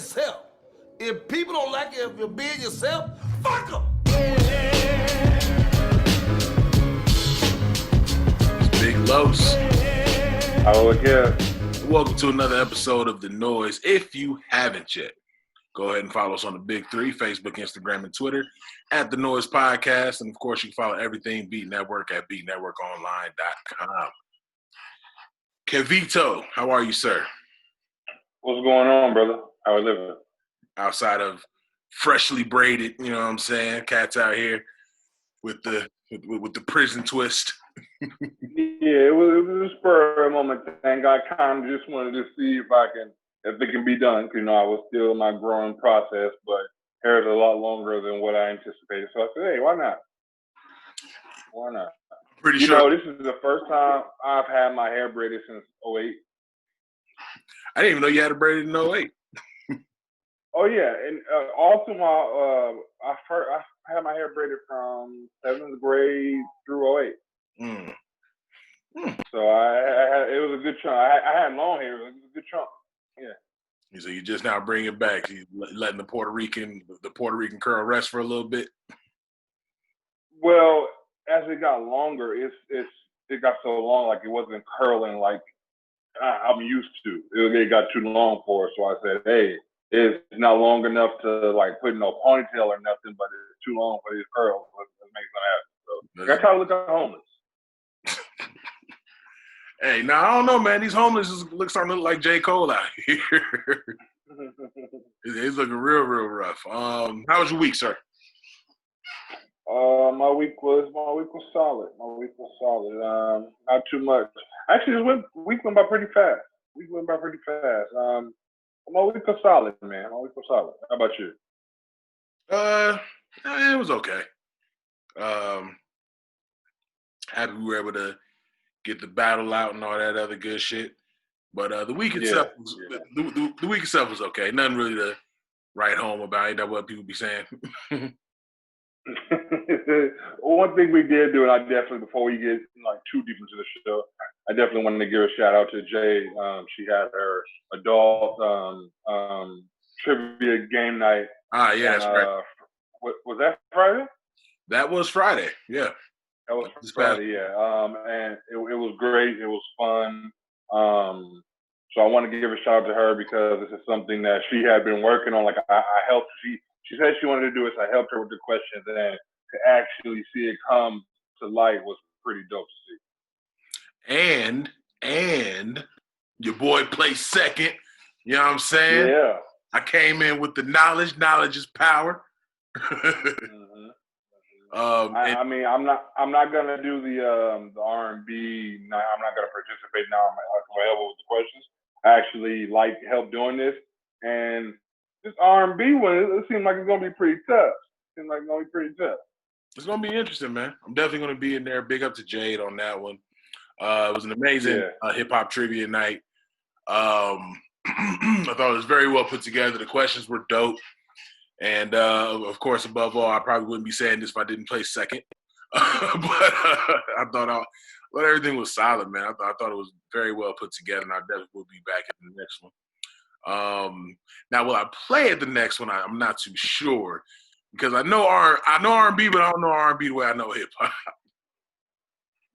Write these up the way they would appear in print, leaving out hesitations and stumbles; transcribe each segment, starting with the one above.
yourself. If people don't like you if you're being yourself, fuck them. It's Big Los. Oh, yeah. Welcome to another episode of The Noize. If you haven't yet, go ahead and follow us on the big three, Facebook, Instagram, and Twitter, at The Noize Podcast. And, of course, you can follow everything Beat Network at beatnetworkonline.com. Kevito, how are you, sir? What's going on, brother? How we living? Outside of freshly braided, you know what I'm saying? Cats out here with the prison twist. Yeah, it was a spur of a moment thing. I kind of just wanted to see if it can be done. Because, I was still in my growing process, but hair is a lot longer than what I anticipated. So I said, hey, why not? Why not? Pretty sure. This is the first time I've had my hair braided since 2008. I didn't even know you had it braided in 2008. Oh yeah, and also I had my hair braided from 7th grade through 2008. So it was a good chunk. I had long hair. It was a good chunk. Yeah. So you just now bring it back. You letting the Puerto Rican curl rest for a little bit. Well, as it got longer, it got so long like it wasn't curling like I'm used to. It got too long for it. So I said, hey, it's not long enough to like put no ponytail or nothing, but it's too long for these curls. Let's make something happen. So that's how I look at homeless. Hey, now I don't know, man. These homeless starting to look like J. Cole out here. It's looking real rough. How was your week, sir? My week was solid. Not too much. Actually, the week went by pretty fast. My week was solid, man. How about you? It was okay. Happy we were able to get the battle out and all that other good shit. But the week itself, the week itself was okay. Nothing really to write home about. Ain't that what people be saying? One thing we did do, and I definitely, before we get too deep into the show, I definitely wanted to give a shout out to Jay. She had her adult trivia game night. Yeah, that's right. Was that Friday? That was Friday. Yeah. That was Friday. Yeah. And it was great. It was fun. So I want to give a shout out to her because this is something that she had been working on. Like I helped. She said she wanted to do it, so I helped her with the questions, and to actually see it come to light was pretty dope to see. And your boy placed second. You know what I'm saying? Yeah. I came in with the knowledge. Knowledge is power. Mm-hmm. I'm not gonna do the R&B. I'm not gonna participate now. I'm gonna help with the questions. I actually help doing this, and this R&B one, it seems like it's gonna be pretty tough. It's gonna be interesting, man. I'm definitely gonna be in there. Big up to Jade on that one. It was an amazing hip hop trivia night. I thought it was very well put together. The questions were dope. And, of course, above all, I probably wouldn't be saying this if I didn't place second. But I thought everything was solid, man. I thought it was very well put together, and I definitely will be back in the next one. Now, will I play at the next one? I'm not too sure because I know R&B, but I don't know R&B the way I know hip hop.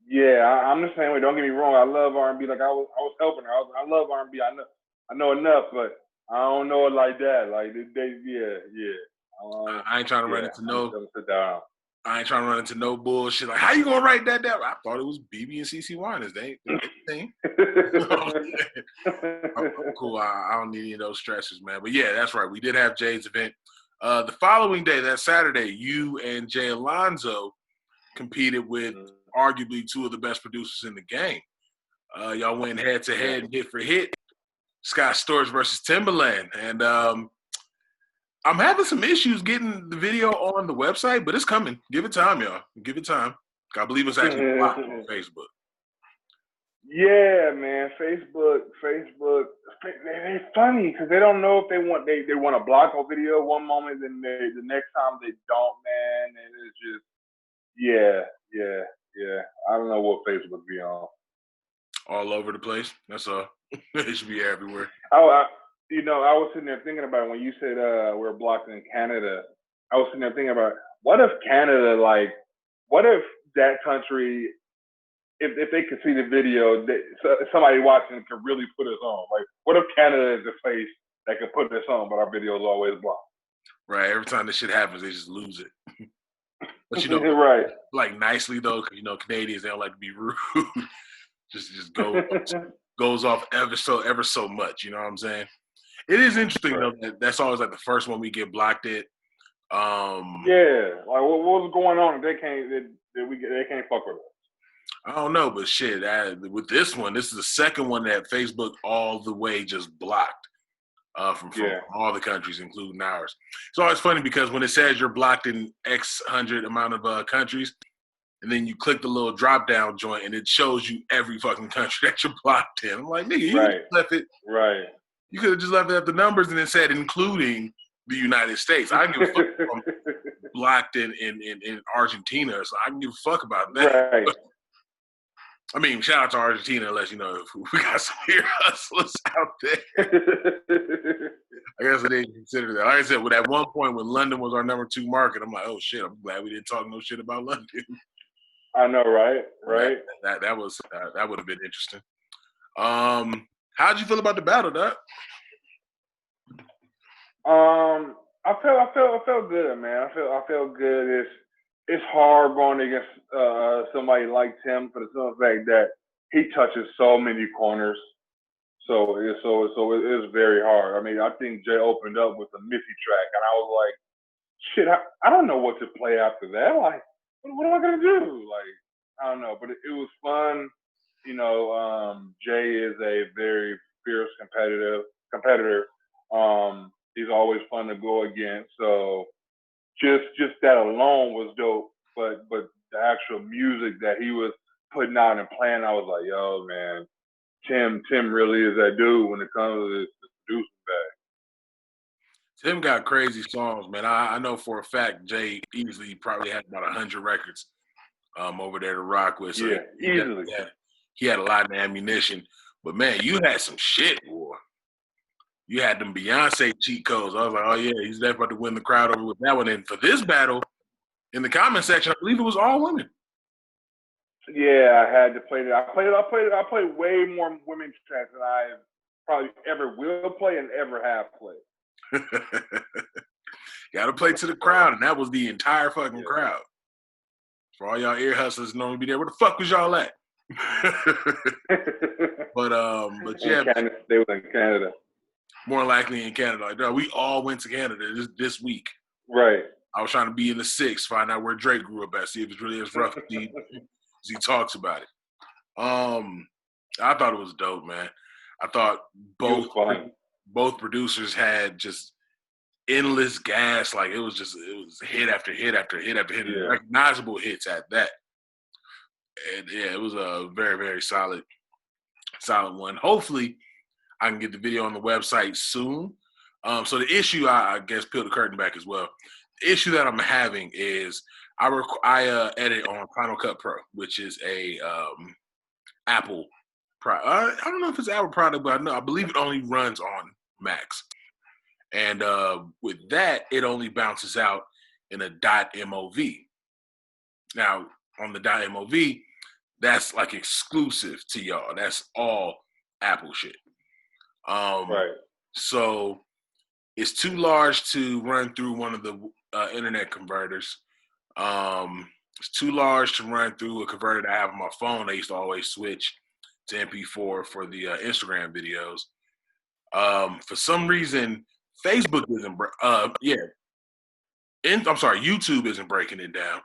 Yeah, I'm the same way. Don't get me wrong. I love R&B. Like I was helping her. I love R&B. I know enough, but I don't know it like that. Like I ain't trying to run into no. I ain't trying to run into no bullshit. Like, how you gonna write that down? I thought it was BB and CC Winers. They thing. I'm cool. I don't need any of those stresses, man. But yeah, that's right. We did have Jay's event. The following day, that Saturday, you and Jay Alonzo competed with arguably two of the best producers in the game. Y'all went head to head and hit for hit. Scott Storch versus Timbaland. And I'm having some issues getting the video on the website, but it's coming. Give it time, y'all. Give it time. I believe it's actually blocked on Facebook. Yeah, man. Facebook. They're funny because they don't know if they want to block a video one moment, then the next time they don't, man. And it's just yeah. I don't know what Facebook be on. All over the place. That's all. It should be everywhere. You know, I was sitting there thinking about when you said we're blocked in Canada. I was sitting there thinking about what if Canada, like, what if that country, if they could see the video, somebody watching could really put us on. Like, what if Canada is the place that could put us on, but our video is always blocked? Right. Every time this shit happens, they just lose it. But you know, right. like nicely though, because you know Canadians, they don't like to be rude. just goes off ever so much. You know what I'm saying? It is interesting right. though. That's always like the first one we get blocked at. Yeah, like what's going on? They can't fuck with us. I don't know, but shit. With this one, this is the second one that Facebook all the way just blocked from all the countries, including ours. It's always funny because when it says you're blocked in X hundred amount of countries, and then you click the little drop down joint, and it shows you every fucking country that you're blocked in. I'm like, nigga, you left it. Right. You could have just left it at the numbers and it said including the United States. I can give a fuck if I'm blocked in Argentina, so I can give a fuck about that. Right. I mean, shout out to Argentina, unless, you know, we got some ear hustlers out there. I guess I didn't consider that. Like I said, at one point when London was our number 2 market, I'm like, oh shit, I'm glad we didn't talk no shit about London. I know, right? Right. That would have been interesting. How'd you feel about the battle, Doc? I felt good, man. I felt good. It's hard going against somebody like Tim for the simple fact that he touches so many corners. So it's very hard. I mean, I think Jay opened up with a Missy track, and I was like, shit, I don't know what to play after that. Like, what am I gonna do? Like, I don't know, but it was fun. You know, Jay is a very fierce competitor. He's always fun to go against. So just that alone was dope. But the actual music that he was putting out and playing, I was like, yo, man, Tim really is that dude when it comes to this producing bag. Tim got crazy songs, man. I know for a fact Jay easily probably had about 100 records over there to rock with. So yeah, easily. He had a lot of ammunition. But man, you had some shit, boy. You had them Beyonce cheat codes. I was like, oh yeah, he's definitely about to win the crowd over with that one. And for this battle, in the comment section, I believe it was all women. Yeah, I had to play that. I played way more women's tracks than I probably ever will play and ever have played. Gotta play to the crowd, and that was the entire fucking crowd. For all y'all ear hustlers normally be there, where the fuck was y'all at? but yeah, they were in Canada. More likely in Canada. Like, we all went to Canada this week. Right. I was trying to be in the 6, find out where Drake grew up at, see if it's really as rough as he talks about it. I thought it was dope, man. I thought both producers had just endless gas. Like it was hit after hit after hit after hit, recognizable hits at that. And yeah, it was a very, very solid one. Hopefully, I can get the video on the website soon. So the issue, I guess, peel the curtain back as well. The issue that I'm having is I edit on Final Cut Pro, which is a Apple product. I don't know if it's an Apple product, but I believe it only runs on Macs. And with that, it only bounces out in a .mov. Now, on the .mov, that's like exclusive to y'all. That's all Apple shit. Right. So it's too large to run through one of the internet converters. It's too large to run through a converter that I have on my phone. I used to always switch to MP4 for the Instagram videos. For some reason, Facebook isn't. YouTube isn't breaking it down.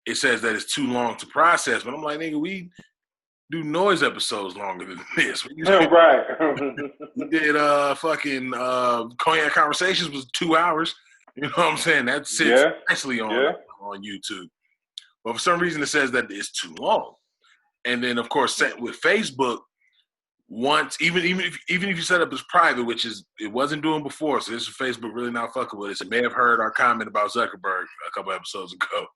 It says that it's too long to process, but I'm like, nigga, we do Noize episodes longer than this. Right. We did fucking Cognac Conversations was 2 hours. You know what I'm saying? That sits nicely on YouTube. But for some reason, it says that it's too long. And then, of course, with Facebook, once even if you set up as private, which is it wasn't doing before, so this is Facebook really not fucking with us. It may have heard our comment about Zuckerberg a couple episodes ago,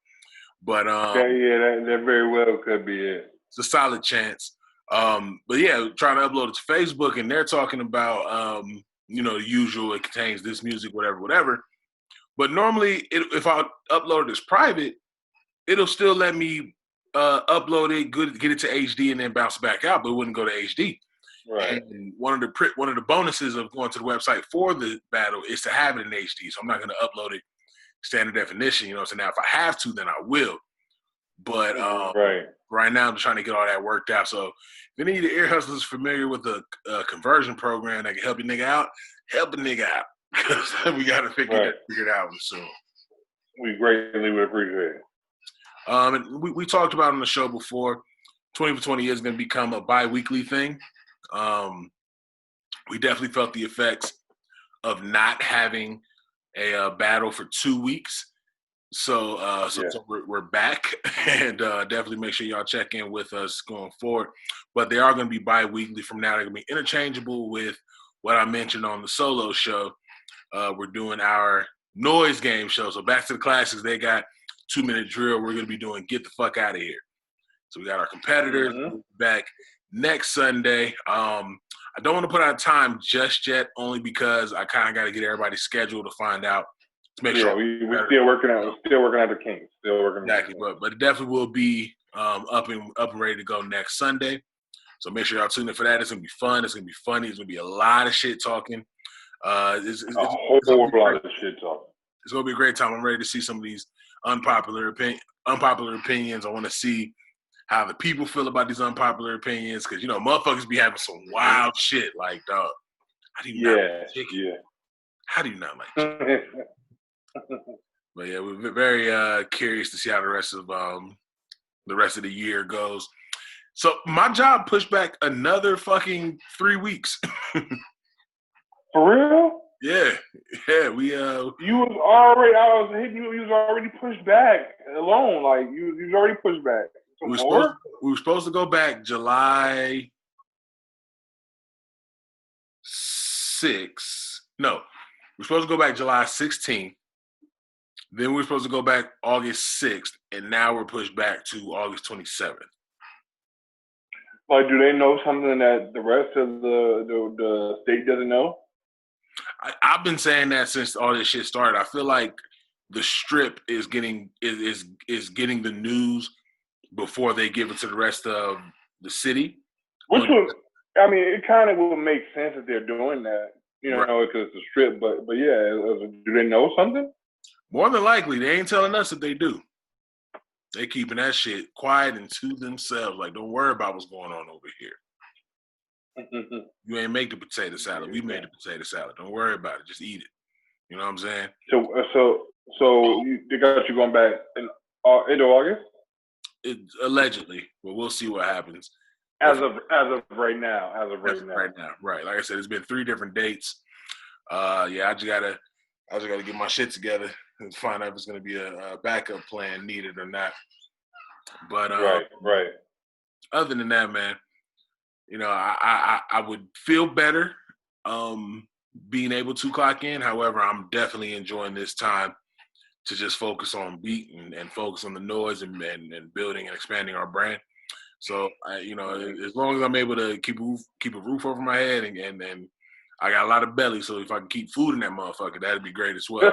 but that very well could be it. It's a solid chance. But yeah, trying to upload it to Facebook, and they're talking about the usual. It contains this music, whatever. But normally, if I upload it as private, it'll still let me upload it, get it to HD, and then bounce back out, but it wouldn't go to HD. Right. And one of the bonuses of going to the website for the battle is to have it in HD. So I'm not going to upload it standard definition. So now if I have to, then I will. But right now I'm trying to get all that worked out. So if any of the ear hustlers familiar with the conversion program that can help a nigga out, help a nigga out, because we got to figure it out soon. We greatly would appreciate it. And we talked about on the show before, 20 for 20 is going to become a bi-weekly thing. We definitely felt the effects of not having a battle for 2 weeks. So we're back, and definitely make sure y'all check in with us going forward. But they are going to be bi-weekly from now. They're going to be interchangeable with what I mentioned on the solo show. We're doing our Noize game show. So back to the classics. They got 2-minute drill. We're going to be doing Get the Fuck Out of Here. So we got our competitors back next Sunday. I don't want to put out time just yet, only because I kind of got to get everybody's schedule to find out. To make sure we're still working out the kinks. Exactly, but it definitely will be up and ready to go next Sunday. So make sure y'all tune in for that. It's gonna be fun. It's gonna be funny. It's gonna be a lot of shit talking. It's a whole lot of shit talking. It's gonna be a great time. I'm ready to see some of these unpopular opinions. I want to see how the people feel about these unpopular opinions, because motherfuckers be having some wild shit. Like, dog, how do you not like chicken? Yeah. How do you not like chicken? But yeah, we're very curious to see how the rest of the year goes. So my job pushed back another fucking 3 weeks. For real? Yeah. We you was already. I was hitting you. You was already pushed back alone. Like you was already pushed back. We were supposed to go back July 6th. No, we're supposed to go back July 16th. Then we were supposed to go back August 6th, and now we're pushed back to August 27th. Like, do they know something that the rest of the state doesn't know? I've been saying that since all this shit started. I feel like the Strip is getting the news before they give it to the rest of the city. It kind of will make sense if they're doing that, because it's the Strip. But yeah, do they know something? More than likely, they ain't telling us if they do. They keeping that shit quiet and to themselves. Like, don't worry about what's going on over here. You ain't make the potato salad. We made the potato salad. Don't worry about it. Just eat it. You know what I'm saying? So they got you going back into August? Allegedly, but we'll see what happens. As of right now. Right now. Right. Like I said, it's been 3 different dates. I just gotta get my shit together and find out if it's gonna be a backup plan needed or not. But right. Other than that, man, I would feel better being able to clock in. However, I'm definitely enjoying this time to just focus on beat and focus on the Noize and building and expanding our brand. So, as long as I'm able to keep a roof over my head and I got a lot of belly, so if I can keep food in that motherfucker, that'd be great as well.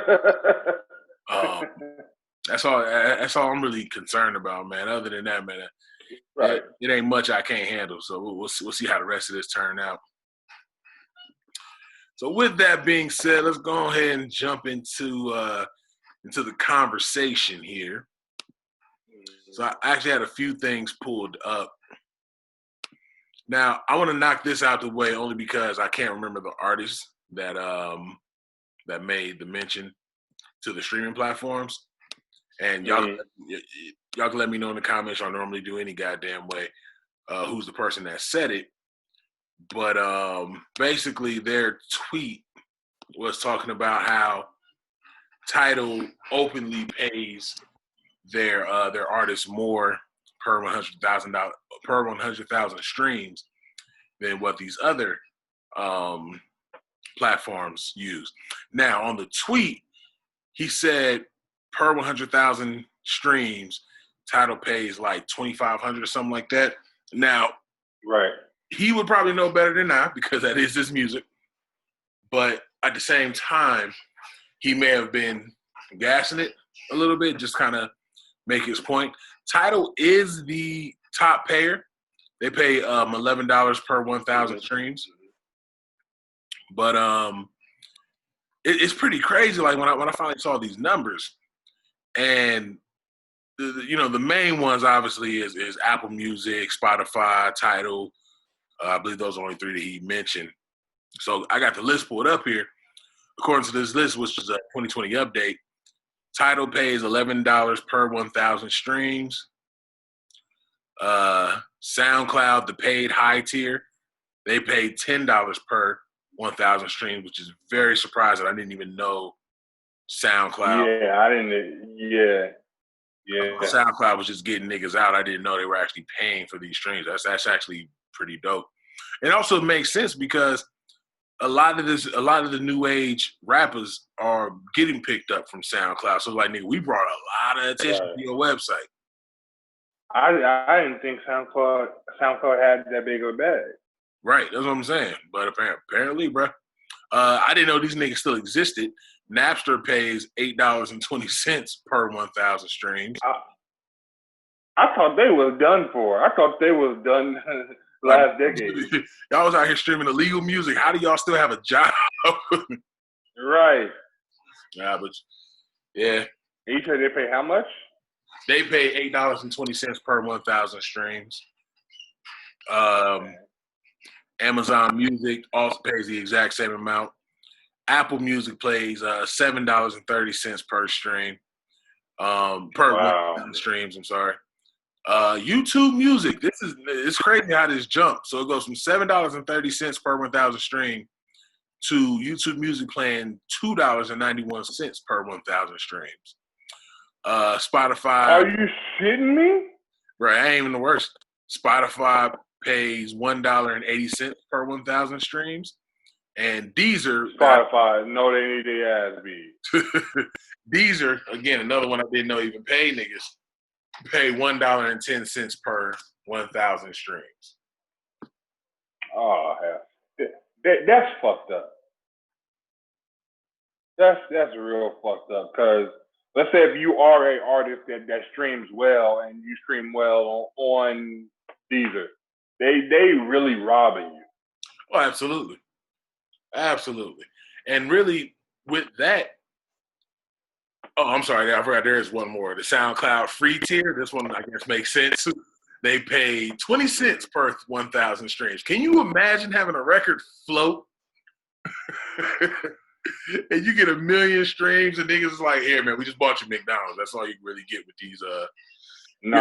That's all I'm really concerned about, man. Other than that, man, it ain't much I can't handle. So we'll see how the rest of this turn out. So with that being said, let's go ahead and jump into the conversation here. So I actually had a few things pulled up. Now I want to knock this out the way only because I can't remember the artist that made the mention to the streaming platforms. And y'all can let me know in the comments. Y'all normally do any goddamn way who's the person that said it. But basically their tweet was talking about how Tidal openly pays their artists more per 100,000 streams than what these other platforms use. Now on the tweet, he said per 100,000 streams, Tidal pays like 2,500 or something like that. Now, right, he would probably know better than I because that is his music. but at the same time, he may have been gassing it a little bit, just kind of make his point. Tidal is the top payer. They pay $11 per 1,000 streams. But it's pretty crazy. Like when I finally saw these numbers, and the main ones obviously is Apple Music, Spotify, Tidal. I believe those are only three that he mentioned. So I got the list pulled up here. According to this list, which is a 2020 update, Tidal pays $11 per 1,000 streams. SoundCloud, the paid high tier, they paid $10 per 1,000 streams, which is very surprising. I didn't even know SoundCloud. Yeah, I didn't. Yeah. SoundCloud was just getting niggas out. I didn't know they were actually paying for these streams. That's actually pretty dope. It also makes sense because a lot of the new age rappers are getting picked up from SoundCloud. So like, nigga, we brought a lot of attention to your website. I didn't think SoundCloud had that big of a bag. Right, that's what I'm saying. But apparently, bro, I didn't know these niggas still existed. Napster pays $8.20 per 1,000 streams. I thought they was done for. I thought they was done last decade. Y'all was out here streaming illegal music. How do y'all still have a job? Right. Yeah, but yeah. And you said they pay how much? They pay $8.20 per 1,000 streams. Amazon Music also pays the exact same amount. Apple Music pays $7.30 per stream. Per 1,000 streams, I'm sorry. YouTube Music, it's crazy how this jumped. So it goes from $7.30 per 1,000 stream to YouTube Music paying $2.91 per 1,000 streams. Spotify. Are you shitting me? Right, I ain't even the worst. Spotify pays $1.80 per 1,000 streams. And Deezer. Spotify, no, they need their ass beat. Deezer, again, another one I didn't know even pay niggas, pay $1.10 per 1,000 streams. Oh, hell. That's fucked up. That's real fucked up. Because let's say if you are an artist that streams well and you stream well on Deezer, they really robbing you. Oh, absolutely. Absolutely. And really, with that, I'm sorry, I forgot there is one more. The SoundCloud free tier, this one I guess makes sense. They pay 20 cents per 1,000 streams. Can you imagine having a record float and you get 1 million streams and niggas is like, here, man, we just bought you McDonald's. That's all you can really get with these. Ain't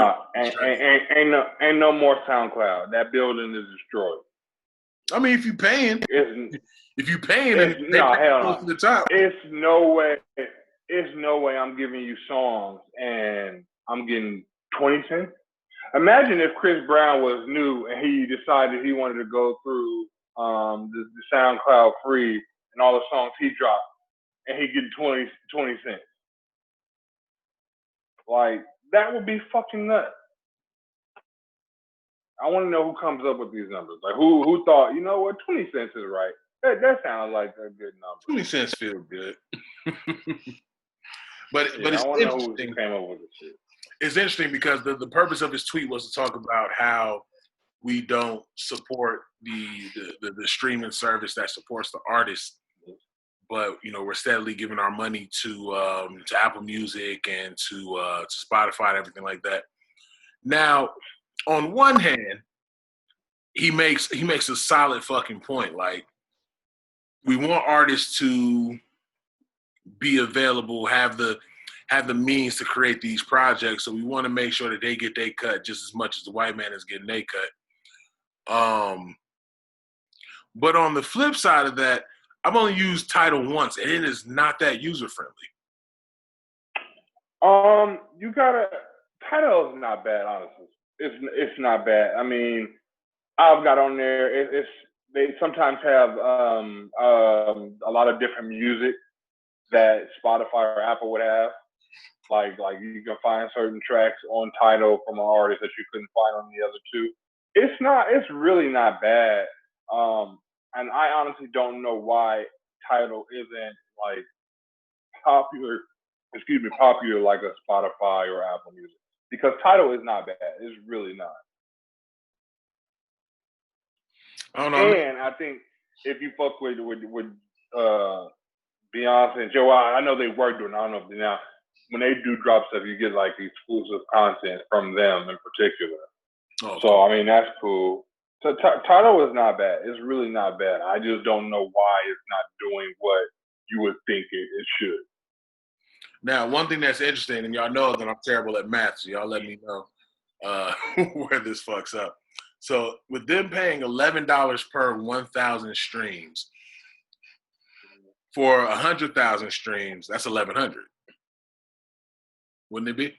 no more SoundCloud. That building is destroyed. I mean, if you paying, and hell no. To the top. It's no way I'm giving you songs and I'm getting 20 cents. Imagine if Chris Brown was new and he decided he wanted to go through the SoundCloud free and all the songs he dropped and he get 20 cents. Like, that would be fucking nuts. I want to know who comes up with these numbers. Like, who thought, you know what, 20 cents is right. That sounds like a good number. 20 cents feel good. But it's I want to know interesting. who came up with this shit. It's interesting because the purpose of his tweet was to talk about how we don't support the streaming service that supports the artist, but we're steadily giving our money to Apple Music and to Spotify and everything like that. Now, on one hand, he makes a solid fucking point. Like, we want artists to be available, have the means to create these projects, so we want to make sure that they get their cut just as much as the white man is getting their cut. But on the flip side of that, I've only used Tidal once, and it is not that user friendly. Tidal is not bad, honestly. It's not bad. I mean, I've got on there. They sometimes have a lot of different music that Spotify or Apple would have. Like you can find certain tracks on Tidal from an artist that you couldn't find on the other two. It's really not bad. And I honestly don't know why Tidal isn't like popular. Popular like a Spotify or Apple Music, because Tidal is not bad. It's really not. I don't know. And I think if you fuck with Beyonce and Joe, I know they work doing. I don't know if now when they do drop stuff, you get like exclusive content from them in particular. Oh, so I mean that's cool. So Tidal is not bad. It's really not bad. I just don't know why it's not doing what you would think it should. Now, one thing that's interesting, and y'all know that I'm terrible at math, so y'all let me know where this fucks up. So with them paying $11 per 1,000 streams, for 100,000 streams, that's 1,100. Wouldn't it be?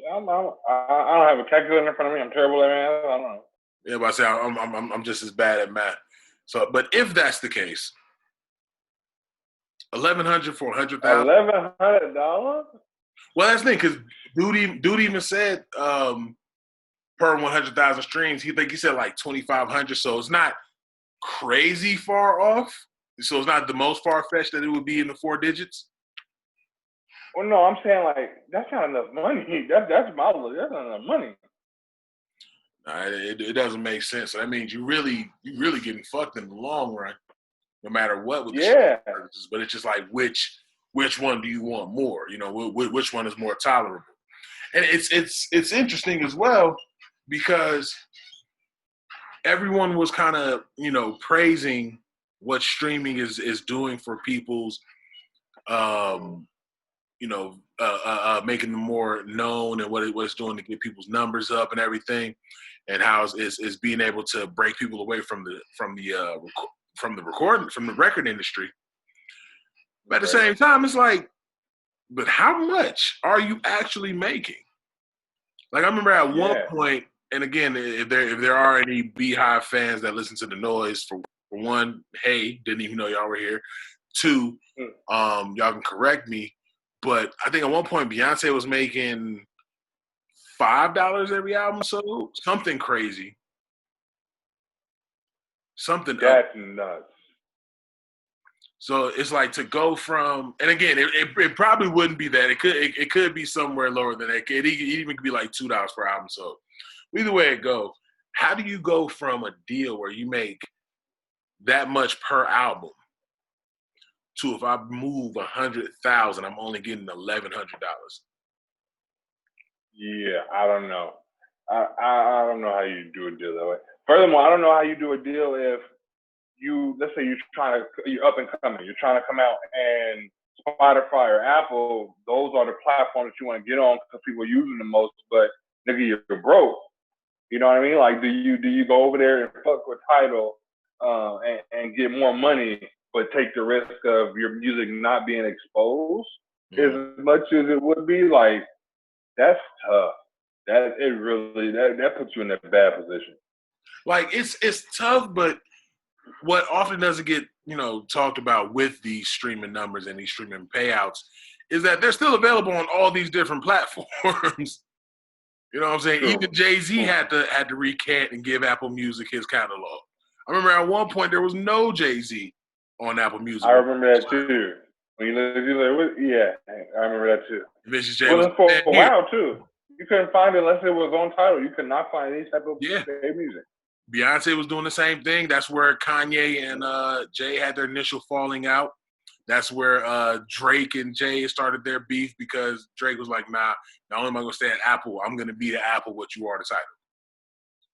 I don't have a calculator in front of me. I'm terrible at math. I don't know. Yeah, but I say I'm just as bad at math. So, but if that's the case, 1,100 for 100,000. $1,100? Well, that's the thing, because dude even said per 100,000 streams, he said like 2,500. So it's not crazy far off. So it's not the most far-fetched that it would be in the 4 digits. Well, no, I'm saying like that's not enough money. That's not enough money. It doesn't make sense. So that means you really getting fucked in the long run, no matter what with the services. But it's just like which one do you want more? You know, which one is more tolerable? And it's interesting as well because everyone was kind of praising what streaming is doing for people's making them more known and what it's doing to get people's numbers up and everything, and how it's being able to break people away from the record industry. But at the same time, it's like, but how much are you actually making? Like I remember at one point, and again, if there are any Beehive fans that listen to the Noize, for one, hey, didn't even know y'all were here. 2, y'all can correct me. But I think at one point Beyonce was making $5 every album sold, something crazy, something that's nuts. So it's like to go from, and again, it probably wouldn't be that. It could be somewhere lower than that. It even could be like $2 per album sold. Either way it goes, how do you go from a deal where you make that much per album to if I move 100,000, I'm only getting $1,100? Yeah, I don't know. I don't know how you do a deal that way. Furthermore, I don't know how you do a deal if let's say you're up and coming, you're trying to come out, and Spotify or Apple, those are the platforms that you want to get on because people are using the most. But nigga, you're broke. You know what I mean? Like, do you go over there and fuck with Tidal and get more money, but take the risk of your music not being exposed as much as it would be? Like, that's tough. That puts you in a bad position. Like it's tough, but what often doesn't get talked about with these streaming numbers and these streaming payouts is that they're still available on all these different platforms. You know what I'm saying? True. Even Jay-Z had to recant and give Apple Music his catalog. I remember at one point there was no Jay-Z on Apple Music. I remember that too. When yeah, I remember that too. Vicious J was for a while too. You couldn't find it unless it was on Tidal. You could not find any type of music. Beyonce was doing the same thing. That's where Kanye and Jay had their initial falling out. That's where Drake and Jay started their beef because Drake was like, nah, not only am I going to stay at Apple, I'm going to be the Apple what you are the Tidal.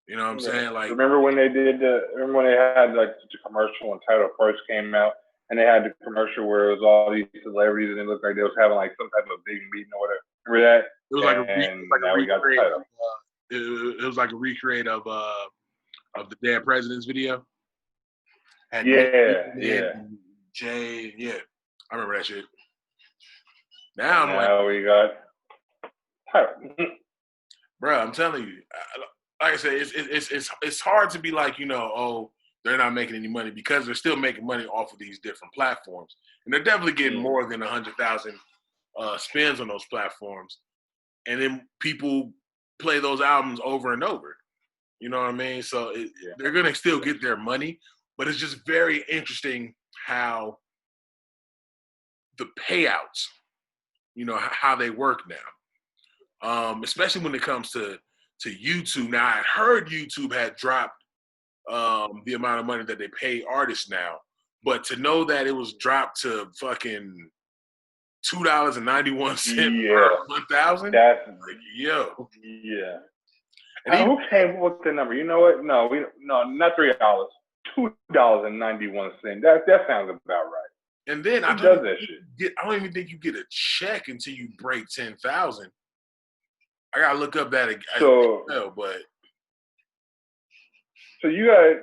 You know what I'm saying? Like, remember when they had like the commercial when Tidal first came out, and they had the commercial where it was all these celebrities and it looked like they was having like some type of big meeting or whatever. Remember that? It was it was like a recreate of the Dead President's video. And Jay, I remember that shit. Now we got Tidal. Bro, I'm telling you, like I said, it's hard to be like, they're not making any money because they're still making money off of these different platforms. And they're definitely getting more than 100,000 spins on those platforms. And then people play those albums over and over. You know what I mean? So they're going to still get their money. But it's just very interesting how the payouts, how they work now. Especially when it comes to YouTube. Now, I heard YouTube had dropped the amount of money that they pay artists now, but to know that it was dropped to fucking $2.91 per 1,000. That's yo. Yeah. And who came with the number? You know what? No, not $3. $2.91. That sounds about right. And then I don't even think you get a check until you break 10,000. I gotta look up that again. So you gotta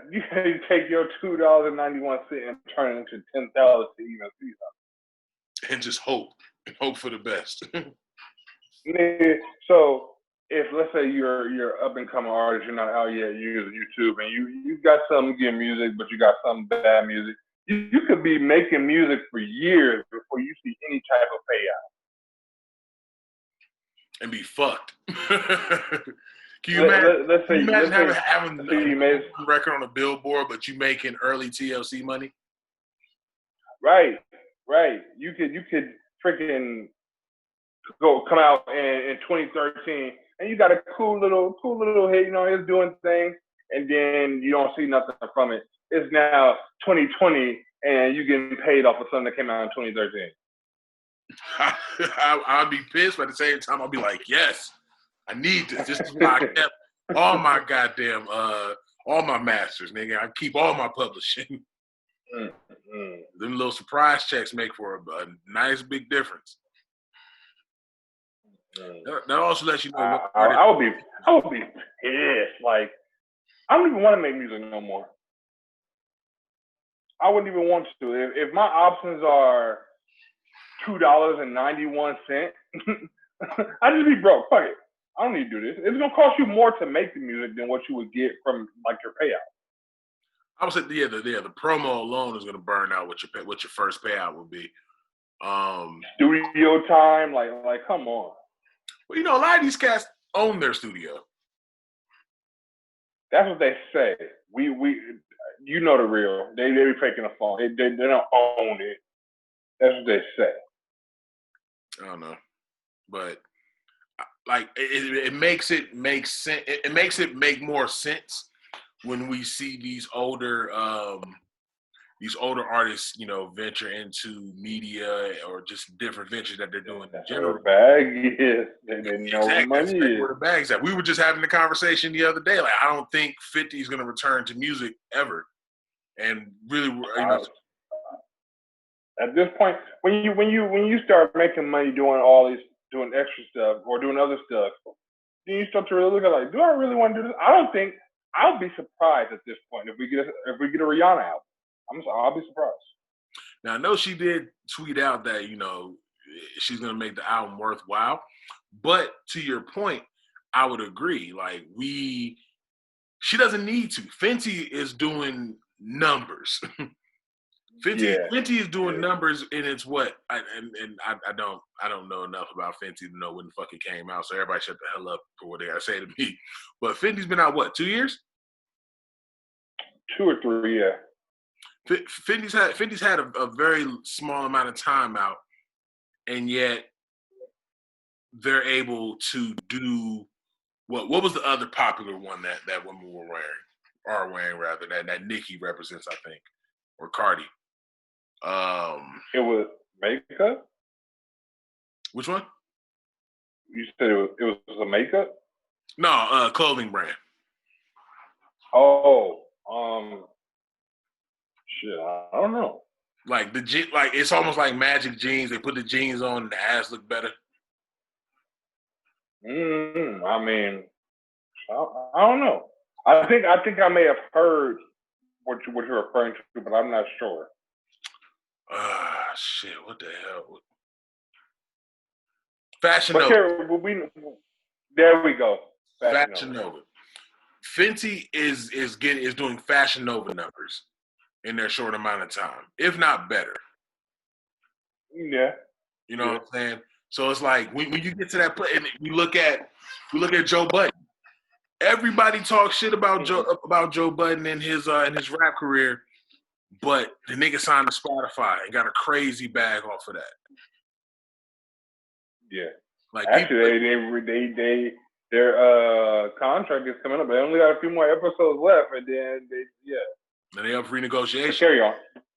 take your $2.91 and turn it into 10,000 to even see something. And just hope for the best. So if let's say you're up and coming artist, you're not out yet, you're using YouTube, and you got some good music, but you got some bad music. You could be making music for years before you see any type of payout. And be fucked. Can you imagine having a record on a billboard, but you making early TLC money? Right. You could freaking come out in 2013, and you got a cool little hit. It's doing things, and then you don't see nothing from it. It's now 2020, and you getting paid off of something that came out in 2013. I'll be pissed, but at the same time, I'll be like, yes, I need this. This is why I kept all my goddamn, all my masters, nigga. I keep all my publishing. Them little surprise checks make for a nice big difference. That also lets you know. I would be pissed. Like, I don't even want to make music no more. I wouldn't even want to. If my options are $2.91, I'd just be broke. Fuck it. I don't need to do this. It's gonna cost you more to make the music than what you would get from like your payout. I would say the promo alone is gonna burn out what your first payout would be. Studio time, like come on. Well, a lot of these cats own their studio. That's what they say. We the real. They be faking a phone. They don't own it. That's what they say. I don't know, but like it makes it make sense. It makes it make more sense when we see these older artists, venture into media or just different ventures that they're doing in general. Bag is. They know exactly. money That's where the bag's at. We were just having the conversation the other day. Like, I don't think 50 is going to return to music ever. And really, at this point, when you start making money doing extra stuff or doing other stuff, then you start to really look at like, do I really want to do this? I'll be surprised at this point if we get a Rihanna album. I'll be surprised. Now I know she did tweet out that she's gonna make the album worthwhile, but to your point, I would agree. Like she doesn't need to. Fenty is doing numbers. Fenty is doing numbers, and it's what I don't know enough about Fenty to know when the fuck it came out. So everybody shut the hell up for what they gotta say to me. But Fenty's been out 2 years? 2 or 3, yeah. Fenty's had a very small amount of time out, and yet they're able to do what was the other popular one that women are wearing rather that Nicki represents, I think, or Cardi. It was makeup. Which one? You said it was a makeup? No, clothing brand. Oh, shit, I don't know. Like it's almost like magic jeans. They put the jeans on and the ass look better. I mean, I don't know. I think I may have heard what you're referring to, but I'm not sure. Shit, what the hell? Fashion Nova. There we go. Fashion Nova. Fenty is doing Fashion Nova numbers in their short amount of time, if not better. Yeah. You know what I'm saying? So it's like when you get to that place, and we look at Joe Budden. Everybody talks shit about Joe Budden in his rap career, But the nigga signed to Spotify and got a crazy bag off of that. Yeah. Like actually, their contract is coming up. They only got a few more episodes left, and then and they up for renegotiation. So carry on.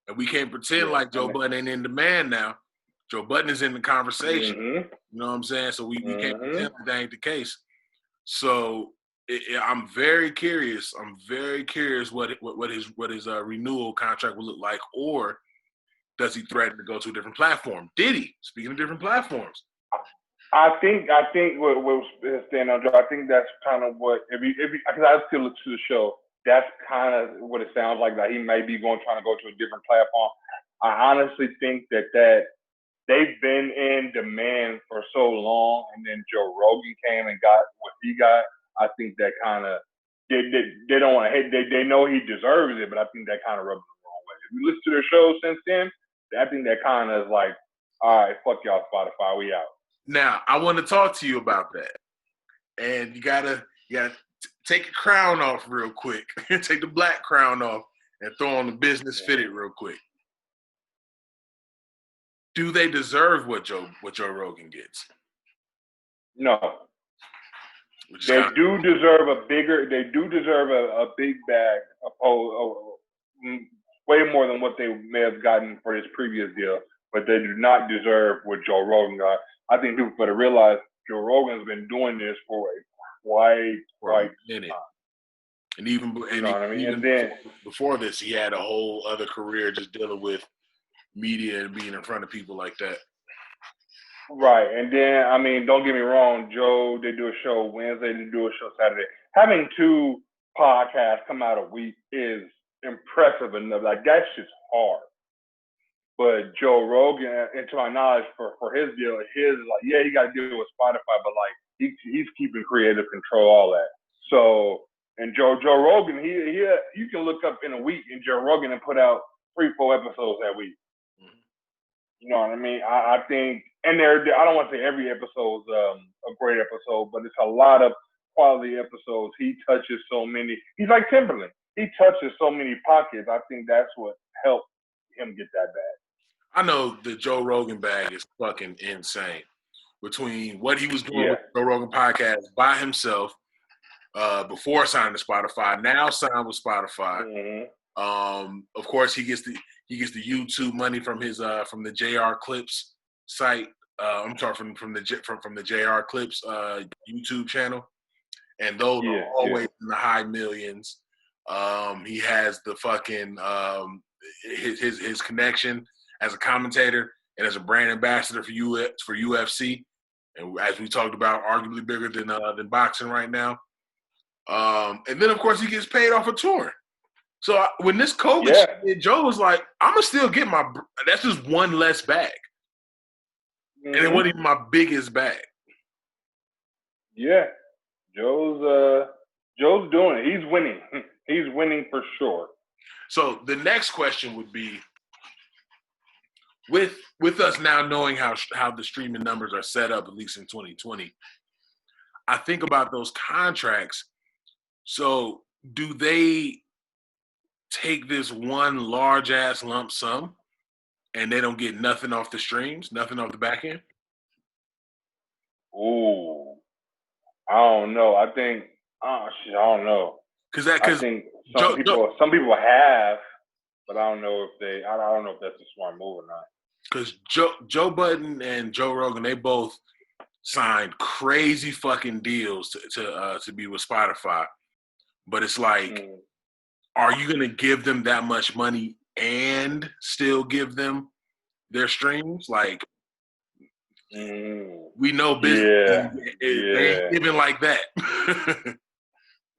And we can't pretend like Joe Budden ain't in demand now. Joe Budden is in the conversation. Mm-hmm. You know what I'm saying? So we can't pretend like that ain't the case. So I'm very curious. I'm very curious what his renewal contract will look like, or does he threaten to go to a different platform? Did he? Speaking of different platforms, I think what was stand on Joe. I think that's kind of what because I still look to the show. That's kind of what it sounds like, that he may be trying to go to a different platform. I honestly think that they've been in demand for so long, and then Joe Rogan came and got what he got. I think that kind of they don't want to hate. They know he deserves it, but I think that kind of rubs him the wrong way. If you listen to their shows since then, I think that kind of is like, all right, fuck y'all, Spotify, we out. Now I want to talk to you about that, and you gotta take your crown off real quick. Take the black crown off and throw on the business fitted real quick. Do they deserve what Joe Rogan gets? No. They do deserve a big bag, way more than what they may have gotten for his previous deal, but they do not deserve what Joe Rogan got. I think people better realize Joe Rogan's been doing this for a minute. And even before this, he had a whole other career just dealing with media and being in front of people like that. Right. And then, I mean, don't get me wrong, Joe, they do a show Wednesday, they do a show Saturday. Having 2 podcasts come out a week is impressive enough. Like, that shit's hard. But Joe Rogan, and to my knowledge, for his deal, he got to deal with Spotify, but like he's keeping creative control, all that. So, and Joe Rogan, he you can look up in a week and Joe Rogan and put out 3-4 episodes that week. Mm-hmm. You know what I mean? I think, and I don't want to say every episode's a great episode, but it's a lot of quality episodes. He touches so many. He's like Timberland. He touches so many pockets. I think that's what helped him get that bag. I know the Joe Rogan bag is fucking insane. Between what he was doing with the Joe Rogan podcast by himself, before signing to Spotify, now signed with Spotify. Mm-hmm. Of course, he gets the YouTube money from his from the JR Clips site. I'm sorry, from the JR Clips YouTube channel, and those are always in the high millions. He has the fucking his connection as a commentator and as a brand ambassador for UFC, and as we talked about, arguably bigger than boxing right now. And then of course he gets paid off a tour. So when this COVID shit hit, Joe was like, "I'm gonna still get my." That's just one less bag, and it wasn't even my biggest bag. Yeah, Joe's doing it. He's winning. He's winning for sure. So the next question would be, with us now knowing how the streaming numbers are set up, at least in 2020, I think about those contracts. So do they take this one large ass lump sum and they don't get nothing off the streams, nothing off the back end? Ooh, I don't know. I think, I don't know. I think some people have, but I don't know if that's a smart move or not. Because Joe Budden and Joe Rogan, they both signed crazy fucking deals to be with Spotify, but it's like, are you gonna give them that much money and still give them their streams? Like, we know business ain't giving like that.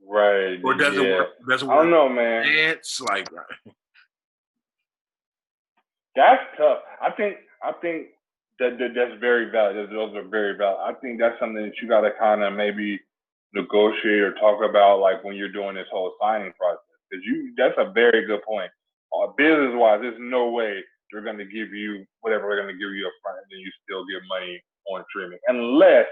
Right. Or does it work? I don't know, man. It's like, that's tough. I think that's very valid. Those are very valid. I think that's something that you got to kind of maybe negotiate or talk about, like when you're doing this whole signing process. Because that's a very good point. Business-wise, there's no way they're going to give you whatever they're going to give you up front, and then you still give money on streaming, unless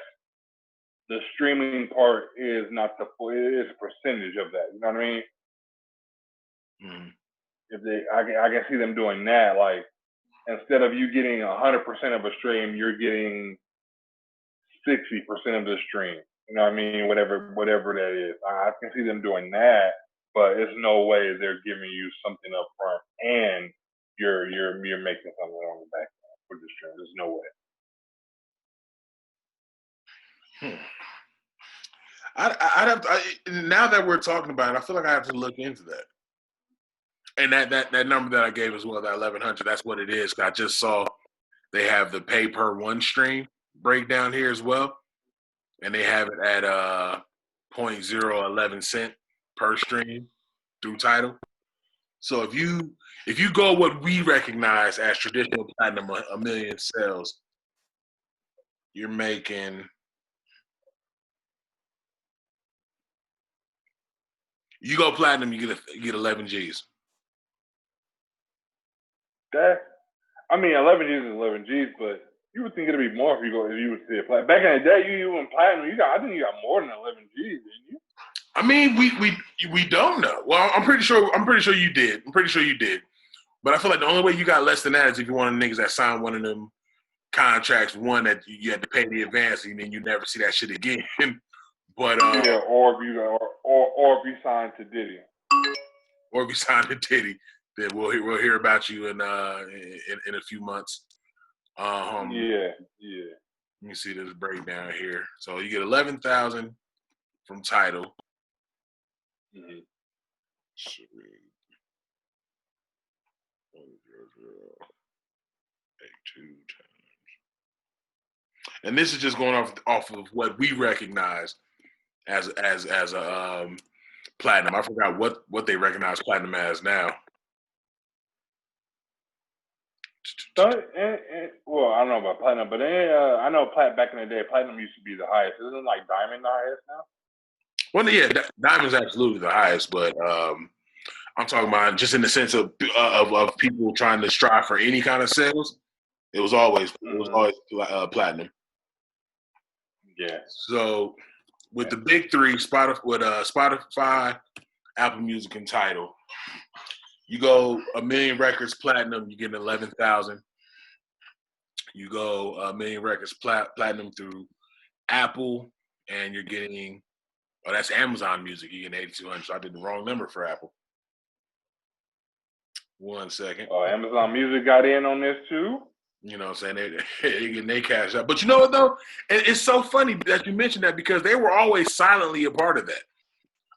the streaming part is not the full. It is a percentage of that. You know what I mean? I can see them doing that. Like instead of you getting 100% of a stream, you're getting 60% of the stream. You know what I mean? Whatever that is. I can see them doing that, but it's no way they're giving you something up front and you're making something on the back end for the stream. There's no way. I'd have to, now that we're talking about it, I feel like I have to look into that. And that number that I gave as well, that 1,100, that's what it is. I just saw they have the pay per one stream breakdown here as well, and they have it at 0.011 cent per stream through Tidal. So if you go what we recognize as traditional platinum, a million sales, you're making. You go platinum, you get 11 G's. That, I mean, 11 G's is 11 G's, but you would think it'd be more if you would see it platinum. Back in the day, you went platinum. I think you got more than 11 G's, didn't you? I mean, we don't know. Well, I'm pretty sure you did. But I feel like the only way you got less than that is if you're one of the niggas that signed one of them contracts, one that you had to pay the advance, and then you never see that shit again. But yeah, or if you signed to Diddy. Or if you signed to Diddy, then we'll hear about you in a few months. Yeah. Let me see this breakdown here. So you get 11,000 from Tidal. Mm-hmm. 82 times. And this is just going off of what we recognize as a platinum. I forgot what they recognize platinum as now. So, well, I don't know about platinum, but I know back in the day, platinum used to be the highest. Isn't like diamond the highest now? Well, yeah, diamond's absolutely the highest, but I'm talking about just in the sense of people trying to strive for any kind of sales. It was always platinum. Yeah. So with the big three, Spotify, Apple Music, and Tidal, you go a million records platinum, you get 11,000. You go a million records platinum through Apple, and you're getting, that's Amazon Music. You get 8,200. So I did the wrong number for Apple. 1 second. Oh, Amazon Music got in on this too? You know what I'm saying? They're getting their cash out. But you know what, though? It's so funny that you mentioned that because they were always silently a part of that.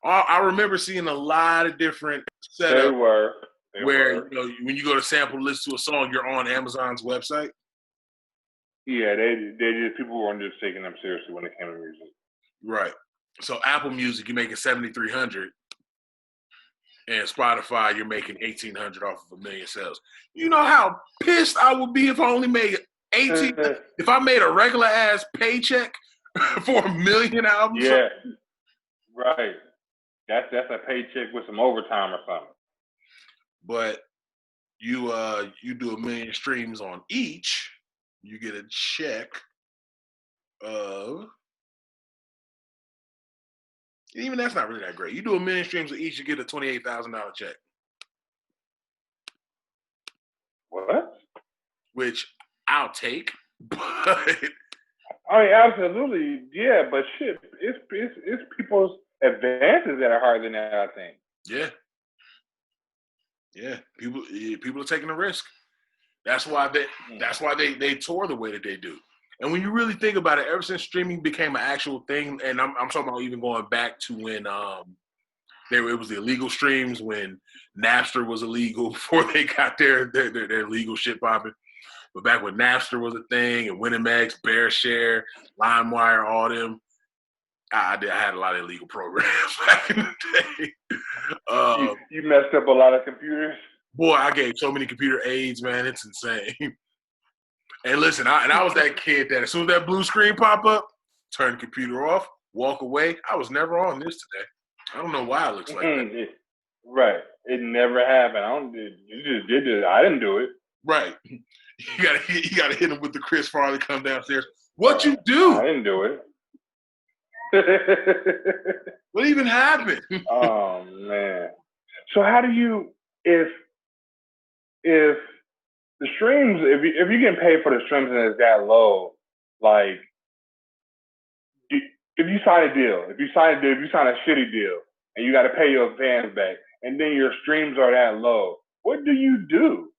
I remember seeing a lot of different setups. They were. You know, when you go to sample listen to a song, you're on Amazon's website. Yeah, they just, people weren't just taking them seriously when it came to music. Right. So Apple Music, you're making 7,300. And Spotify, you're making 1,800 off of a million sales. You know how pissed I would be if I only made 18. If I made a regular ass paycheck for a million albums. Yeah, right. That's a paycheck with some overtime or something. But you do a million streams on each, you get a check of. Even that's not really that great. You do a million streams of each, you get a $28,000 check. What? Which I'll take, but I mean, absolutely, yeah. But shit, it's people's advances that are harder than that, I think. Yeah. People are taking a risk. That's why they tour the way that they do. And when you really think about it, ever since streaming became an actual thing, and I'm talking about even going back to when it was the illegal streams, when Napster was illegal before they got their legal shit popping. But back when Napster was a thing, and Winamax, BearShare, LimeWire, all them, I had a lot of illegal programs back in the day. You messed up a lot of computers? Boy, I gave so many computer aids, man. It's insane. And listen, I was that kid that as soon as that blue screen pop up, turn the computer off, walk away. I was never on this today. I don't know why it looks like that. Right. It never happened. You just did it. I didn't do it. Right. You gotta hit him with the Chris Farley come downstairs. What you do? I didn't do it. What even happened? Oh man. So how do you, if if the streams, if you getting paid for the streams and it's that low, like if you sign a deal, if you sign a shitty deal and you got to pay your fans back, and then your streams are that low, what do you do?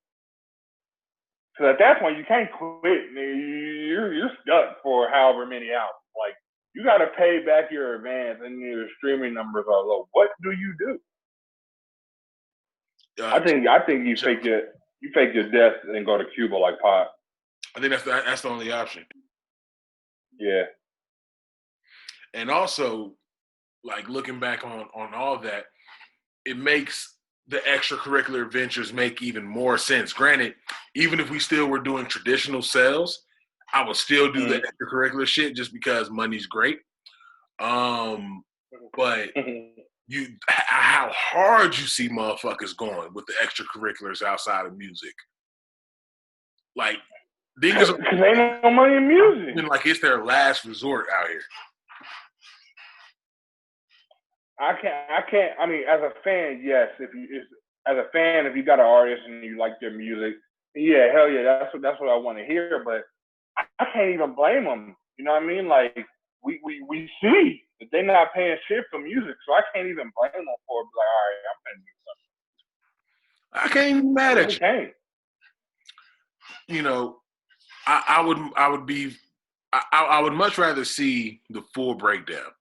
Because at that point you can't quit. You're stuck for however many hours. Like you got to pay back your advance, and your streaming numbers are low. What do you do? I think you fake your death and go to Cuba like Pop. I think that's the only option. Yeah. And also, like looking back on all that, it makes the extracurricular ventures make even more sense. Granted, even if we still were doing traditional sales, I would still do the extracurricular shit just because money's great. But how hard you see motherfuckers going with the extracurriculars outside of music. Like, because ain't no money in music. Like it's their last resort out here. I can't. I mean, as a fan, yes. If you got an artist and you like their music, yeah, hell yeah, that's what I want to hear. But I can't even blame them. You know what I mean? Like we see that they're not paying shit for music, so I can't even blame them for it. Like, all right, I'm paying you something. I can't even mad at you. Can't. You know, I would much rather see the full breakdown.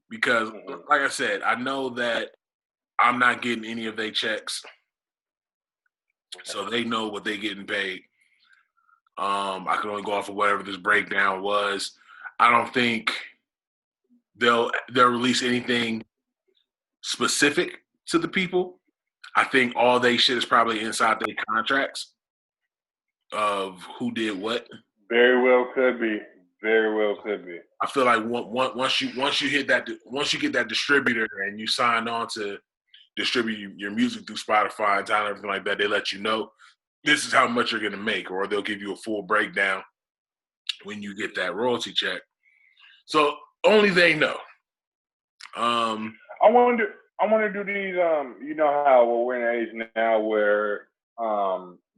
Because, like I said, I know that I'm not getting any of their checks, so they know what they're getting paid. I can only go off of whatever this breakdown was. I don't think they'll release anything specific to the people. I think all they shit is probably inside their contracts of who did what. Very well could be. Very well could be. I feel like once you get that distributor and you sign on to distribute your music through Spotify and Tidal and everything like that, they let you know this is how much you're gonna make, or they'll give you a full breakdown when you get that royalty check. So only they know. I want to do these. You know how we're in an age now where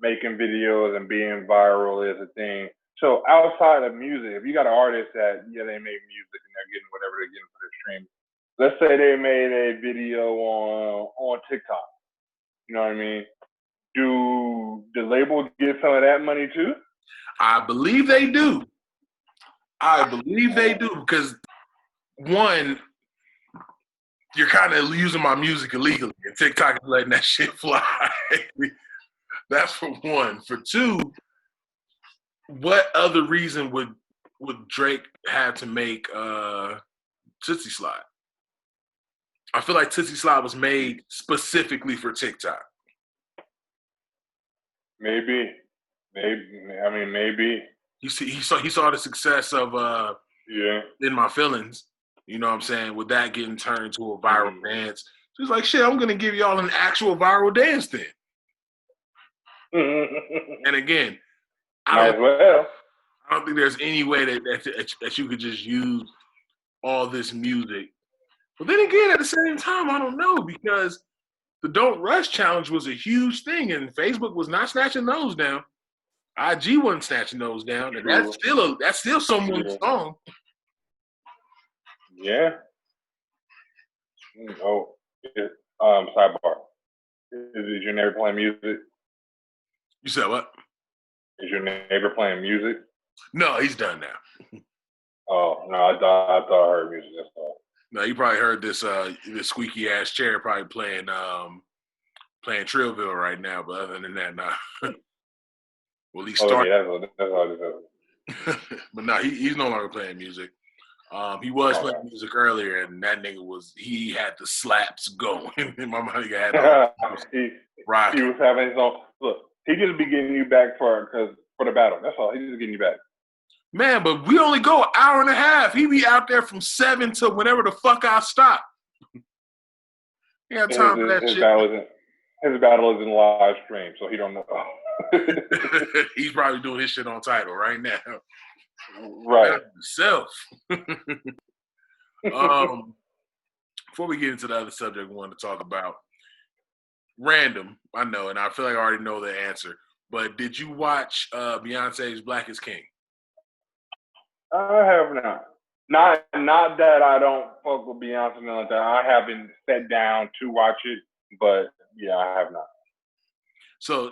making videos and being viral is a thing. So outside of music, if you got an artist that they make music and they're getting whatever they're getting for their stream, let's say they made a video on TikTok. You know what I mean? Do the label get some of that money too? I believe they do. Because one, you're kind of using my music illegally, and TikTok is letting that shit fly. That's for one. For two, what other reason would Drake have to make Tootsie Slide? I feel like Tootsie Slide was made specifically for TikTok. Maybe. I mean, maybe. He saw the success of In My Feelings. You know what I'm saying? With that getting turned into a viral dance. So he's like, shit, I'm gonna give y'all an actual viral dance then. And again, I don't think there's any way that you could just use all this music. But then again, at the same time, I don't know, because the Don't Rush challenge was a huge thing, and Facebook was not snatching those down. IG wasn't snatching those down, and that's still someone's song. Yeah. Oh, sidebar. Is your neighbor playing music? You said what? Is your neighbor playing music? No, he's done now. Oh no, I thought I heard music. That's all. No, you probably heard this squeaky ass chair probably playing Trillville right now. But other than that, nah. Well, he started. Oh, yeah, that's all it is. But no, he's no longer playing music. He was playing music earlier, and that nigga he had the slaps going. My money had he was having his own. Look, he just be getting you back for the battle. That's all. He's just getting you back. Man, but we only go an hour and a half. He be out there from 7 to whenever the fuck I stop. He got time for that shit. His battle is in live stream, so he don't know. He's probably doing his shit on Tidal right now. Right. Himself. Before we get into the other subject we wanted to talk about, Random, I know, and I feel like I already know the answer. But did you watch Beyonce's Black is King? I have not. Not that I don't fuck with Beyonce and like that. I haven't sat down to watch it, but yeah, I have not. So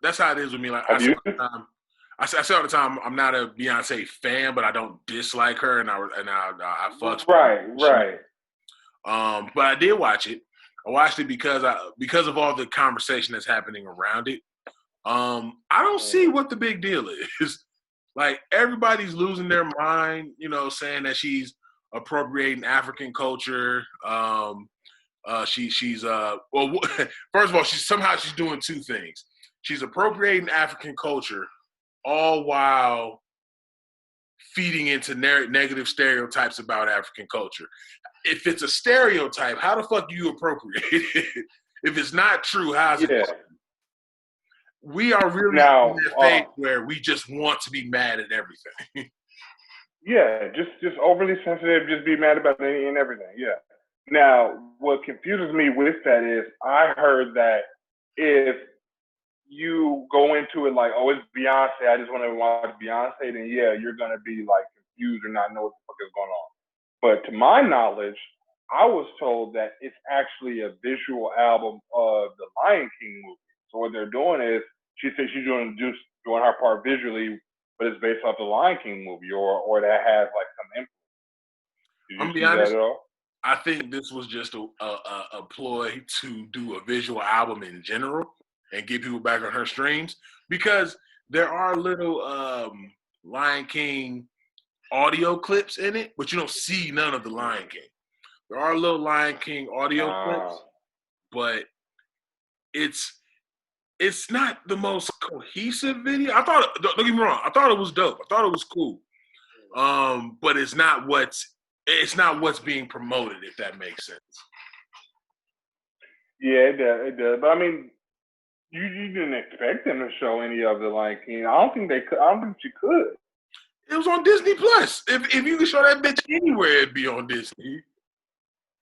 that's how it is with me. Like Have you? I say all the time, I'm not a Beyonce fan, but I don't dislike her, and I fucks. Right. But I did watch it. I watched it because of all the conversation that's happening around it. I don't see what the big deal is. Like, everybody's losing their mind, saying that she's appropriating African culture. She's well, first of all, she's doing two things. She's appropriating African culture, all while feeding into negative stereotypes about African culture. If it's a stereotype, how the fuck do you appropriate it? If it's not true, how's it? We are really now, in that phase where we just want to be mad at everything. Yeah, just overly sensitive, just be mad about anything and everything. Yeah. Now, what confuses me with that is I heard that if you go into it like, oh, it's Beyonce, I just want to watch Beyonce, then yeah, you're gonna be like confused or not know what the fuck is going on. But to my knowledge, I was told that it's actually a visual album of the Lion King movie. So what they're doing is she said she's doing her part visually, but it's based off the Lion King movie, or that has like some influence. Did you see that at all? I think this was just a ploy to do a visual album in general and get people back on her streams, because there are little Lion King audio clips in it, but you don't see none of the Lion King. There are little Lion King audio clips, but it's not the most cohesive video. Don't get me wrong, I thought it was dope. I thought it was cool. But it's not what's being promoted, if that makes sense. Yeah, it does. But I mean, you didn't expect them to show any of the Lion King. I don't think they could. I don't think you could. It was on Disney Plus. If you could show that bitch anywhere, it'd be on Disney.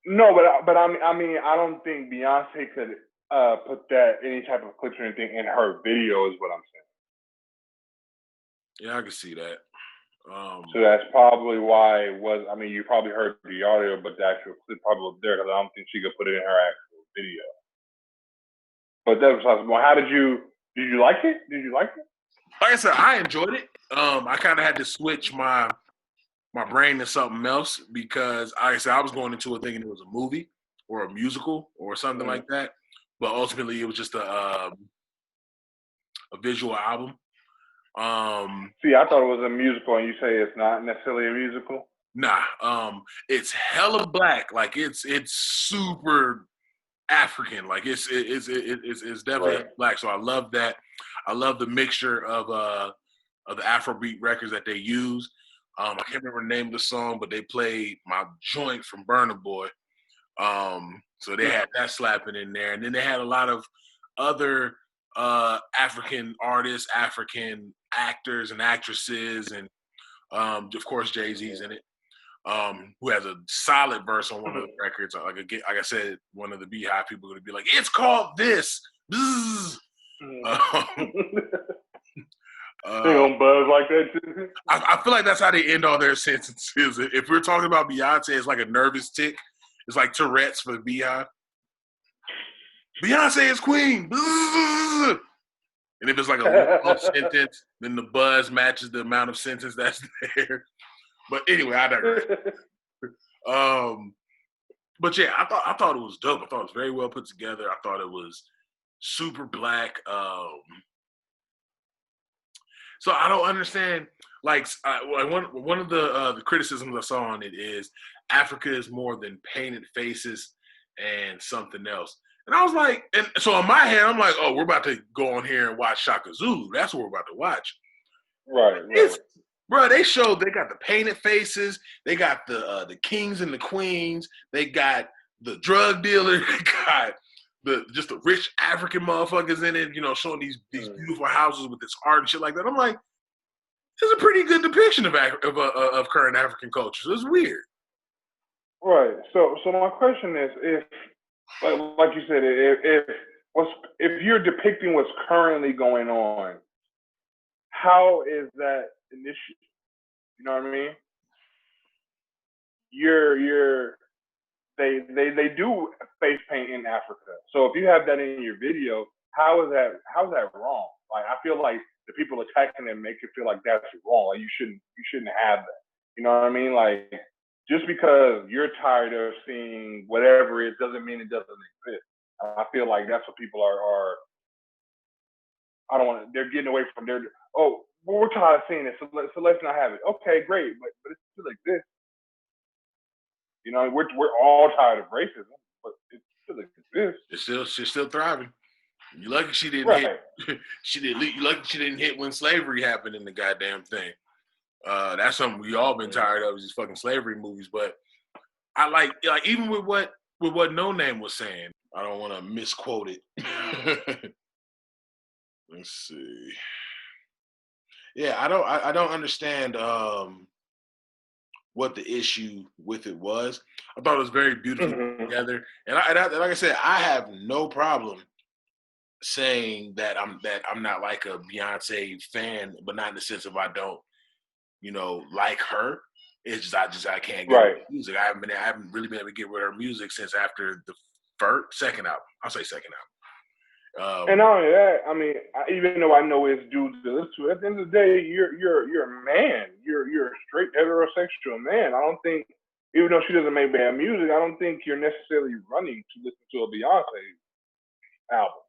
No, but I mean, I don't think Beyonce could put that any type of clips or anything in her video. Is what I'm saying. Yeah, I can see that. So that's probably why it was. I mean, you probably heard the audio, but the actual clip probably was there because I don't think she could put it in her actual video. But that was possible. How did you like it? Did you like it? Like I said, I enjoyed it. I kind of had to switch my brain to something else because, like I said, I was going into it thinking it was a movie or a musical or something like that. But ultimately, it was just a visual album. See, I thought it was a musical, and you say it's not necessarily a musical. Nah, it's hella black. Like it's super African. Like it's definitely black. So I love that. I love the mixture of the Afrobeat records that they use. I can't remember the name of the song, but they played my joint from Burna Boy. So they had that slapping in there, and then they had a lot of other African artists, African actors and actresses, and of course Jay-Z's in it, who has a solid verse on one of the records. Like I said, one of the Beehive people are going to be like, "It's called this." They don't buzz like that too. I feel like that's how they end all their sentences. If we're talking about Beyonce, it's like a nervous tick. It's like Tourette's for the Beehive. Beyonce is queen. And if it's like a long sentence, then the buzz matches the amount of sentence that's there. But anyway, I digress. But yeah, I thought it was dope. I thought it was very well put together. I thought it was super black. So I don't understand. Like one of the criticisms I saw on it is Africa is more than painted faces and something else. And I was like, and so in my head, I'm like, oh, we're about to go on here and watch Shaka Zulu. That's what we're about to watch. Right. Bro, they got the painted faces. They got the kings and the queens. They got the drug dealer. They got just the rich African motherfuckers in it, showing these beautiful houses with this art and shit like that. I'm like, it's a pretty good depiction of current African culture. So it's weird. Right. So my question is, if like you said, if if you're depicting what's currently going on, how is that an issue? You know what I mean? They do face paint in Africa. So if you have that in your video, how's that wrong? Like, I feel like the people attacking them make it feel like that's wrong. Like, you shouldn't have that. You know what I mean? Like, just because you're tired of seeing whatever it doesn't mean it doesn't exist. I feel like that's what people are I don't want to. They're getting away from their. Oh, well, we're tired of seeing it, so let's not have it. Okay, great, but it still exists. You know, we're all tired of racism, but it still exists. She's still thriving. You lucky she didn't hit. You lucky she didn't hit when slavery happened in the goddamn thing. That's something we all been tired of, is these fucking slavery movies. But I like even with what No Name was saying. I don't want to misquote it. Let's see. Yeah, I don't understand what the issue with it was. I thought it was very beautifully put together, and I like I said, I have no problem saying that I'm not like a Beyonce fan, but not in the sense of I don't, like her. It's just I can't get her music. I haven't really been able to get with her music since after the second album. I'll say second album. And not only that, I mean, even though I know it's due to this, at the end of the day, you're a man. You're a straight heterosexual man. I don't think, even though she doesn't make bad music, I don't think you're necessarily running to listen to a Beyonce album.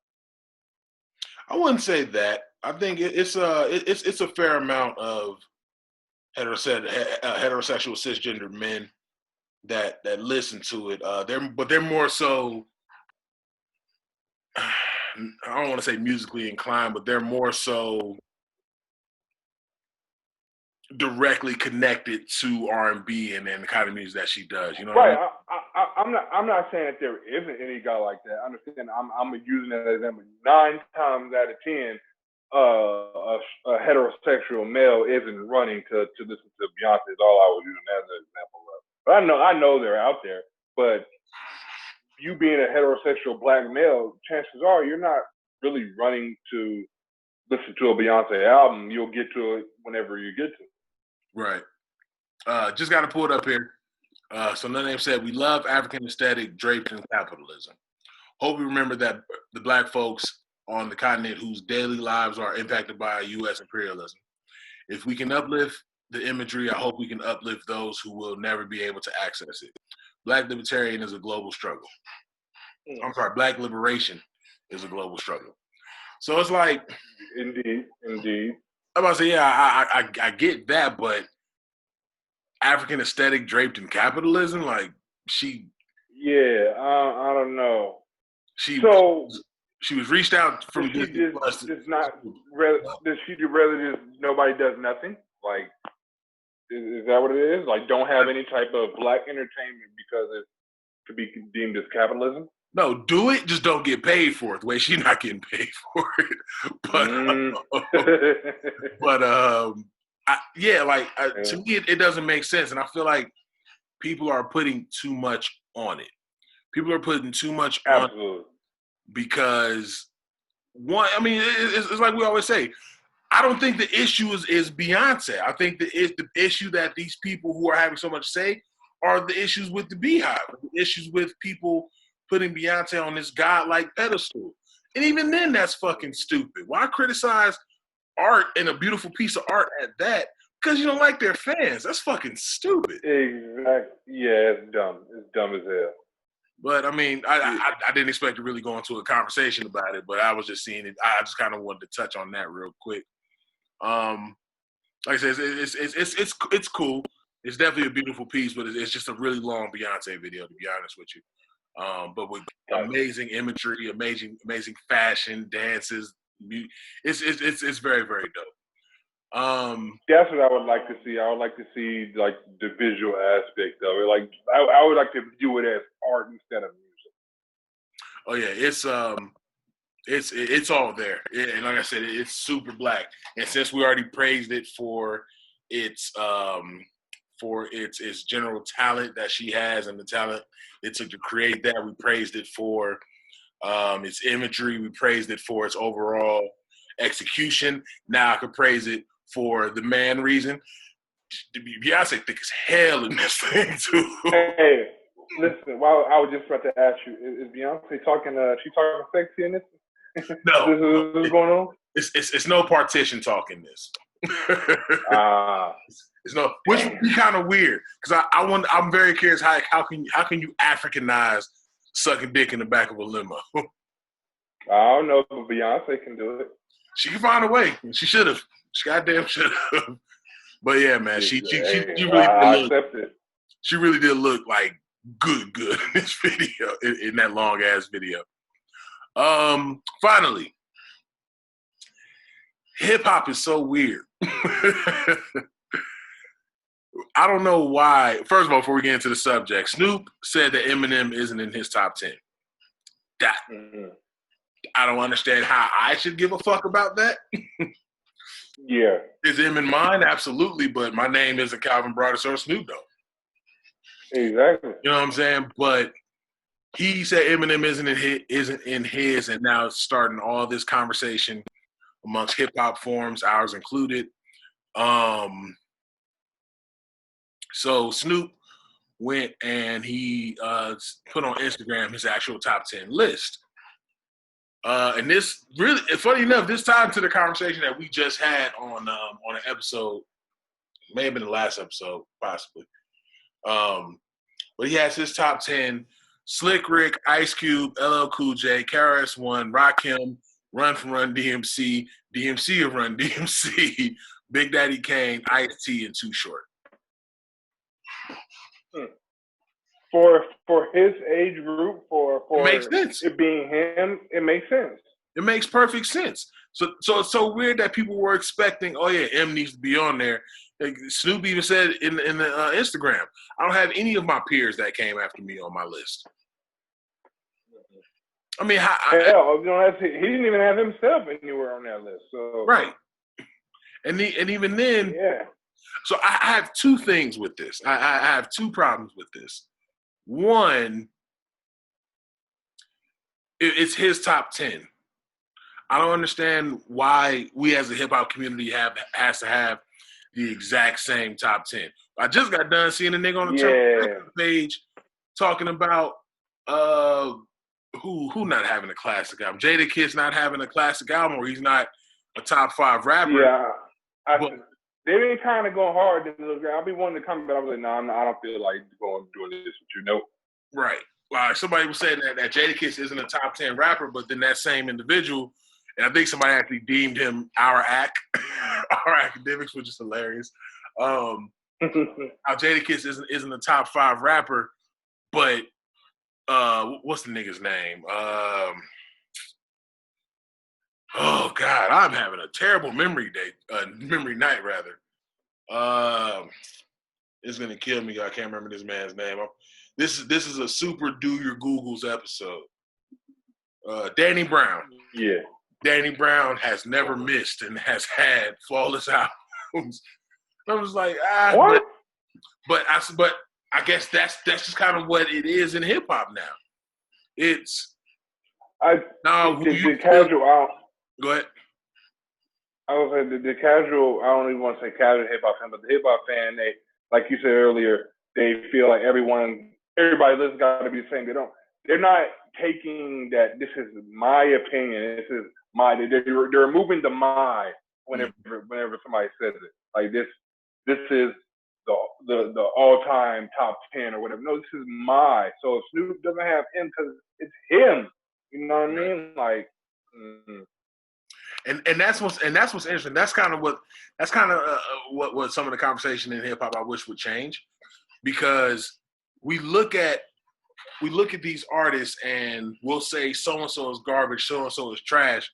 I wouldn't say that. I think it's a fair amount of heterosexual cisgender men that listen to it. They're more so. I don't want to say musically inclined, but they're more so directly connected to R&B and the kind of music that she does. You know, right? I mean? I'm not saying that there isn't any guy like that. I understand. I'm using that as an example. 9 times out of 10, a heterosexual male isn't running to listen to Beyonce. Is all I was using as an example of. But I know they're out there, but you being a heterosexual black male, chances are you're not really running to listen to a Beyonce album. You'll get to it whenever you get to it. Right. Just got to pull it up here. So No Name said, we love African aesthetic draped in capitalism. Hope we remember that the black folks on the continent whose daily lives are impacted by U.S. imperialism. If we can uplift the imagery, I hope we can uplift those who will never be able to access it. Black libertarian is a global struggle. I'm sorry, black liberation is a global struggle. So it's like, indeed. I'm about to say, yeah, I get that, but African aesthetic draped in capitalism, like she. Yeah, I don't know. She was reached out from. Does she rather just nobody does nothing? Like, is that what it is? Like, don't have any type of black entertainment because it could be deemed as capitalism? No, do it. Just don't get paid for it. The way she's not getting paid for it. To me, it doesn't make sense, and I feel like people are putting too much on it. People are putting too much on it because one. I mean, it's like we always say. I don't think the issue is Beyonce. I think the issue that these people who are having so much say are the issues with the Beehive, the issues with people putting Beyonce on this godlike pedestal. And even then, that's fucking stupid. Why criticize art and a beautiful piece of art at that? Because you don't like their fans. That's fucking stupid. Exactly. Yeah, it's dumb. It's dumb as hell. But, I mean, I didn't expect to really go into a conversation about it, but I was just seeing it. I just kind of wanted to touch on that real quick. Like I said, it's cool. It's definitely a beautiful piece, but it's just a really long Beyonce video, to be honest with you. But with amazing imagery, amazing fashion, dances, it's very, very dope. That's what I would like to see. I would like to see like the visual aspect of it. Like I would like to view it as art instead of music. Oh yeah, it's all there. And like I said, it's super black. And since we already praised it for its general talent that she has and the talent it took to create that, we praised it for its imagery. We praised it for its overall execution. Now I could praise it for the man reason. Beyonce thick as hell in this thing too. Hey, listen. Well, I was just about to ask you: Is Beyonce talking? She talking sexy in this? No, This is going on. It's no partition talking this. It's no, which would be kind of weird because I'm very curious how can you Africanize sucking dick in the back of a limo? I don't know, but Beyonce can do it. She can find a way. She should have. She goddamn should have. But yeah, man, she really did look like good in this video, in that long ass video. Finally, hip hop is so weird. I don't know why. First of all, before we get into the subject, Snoop said that Eminem isn't in his top 10. I don't understand how I should give a fuck about that. Yeah. Is him in mine? Absolutely, but my name isn't Calvin Broadus or Snoop Dogg. Exactly. You know what I'm saying? But he said Eminem isn't in his, and now it's starting all this conversation amongst hip hop forums, ours included. So Snoop went and he put on Instagram his actual top 10 list. And this really, funny enough, this tied to the conversation that we just had on an episode, may have been the last episode, possibly. But he has his top 10: Slick Rick, Ice Cube, LL Cool J, KRS-One, Rakim, Run from Run DMC, DMC of Run DMC, Big Daddy Kane, Ice-T, and Too Short. For his age group, for it makes sense. It being him, it makes sense. It makes perfect sense. So it's so weird that people were expecting, oh yeah, M needs to be on there. Like Snoop even said in the Instagram, I don't have any of my peers that came after me on my list. I mean, hell, he didn't even have himself anywhere on that list. So right, and even then, yeah. So I have two things with this. I have two problems with this. One, it's his top 10. I don't understand why we as a hip hop community has to have the exact same top 10. I just got done seeing a nigga on the page talking about who not having a classic album. Jadakiss not having a classic album, or he's not a top 5 rapper. Yeah, they've been kind of going hard. I'll be wanting to come, but I was like, no, I don't feel like doing this with you. Nope. Right. Well, somebody was saying that Jadakiss isn't a top 10 rapper, but then that same individual, and I think somebody actually deemed him our academics, which is hilarious. How Jadakiss isn't a top 5 rapper, but what's the nigga's name? Oh God, I'm having a terrible memory night rather. It's gonna kill me. I can't remember this man's name. This is a super do your Googles episode. Danny Brown. Yeah. Danny Brown has never missed and has had flawless albums. I was like, what? But I guess that's just kind of what it is in hip hop now. It's the casual. Go ahead. I was like the casual. I don't even want to say casual hip hop fan, but the hip hop fan, they, like you said earlier, they feel like everybody listens got to be the same. They're not taking that. This is my opinion. This is my. They're removing the my whenever somebody says it. Like this is the all time top 10 or whatever. No, this is my. So if Snoop doesn't have him, because it's him. You know what I mean? Like. And that's what's interesting. That's kind of what some of the conversation in hip hop I wish would change, because we look at these artists and we'll say so and so is garbage, so and so is trash,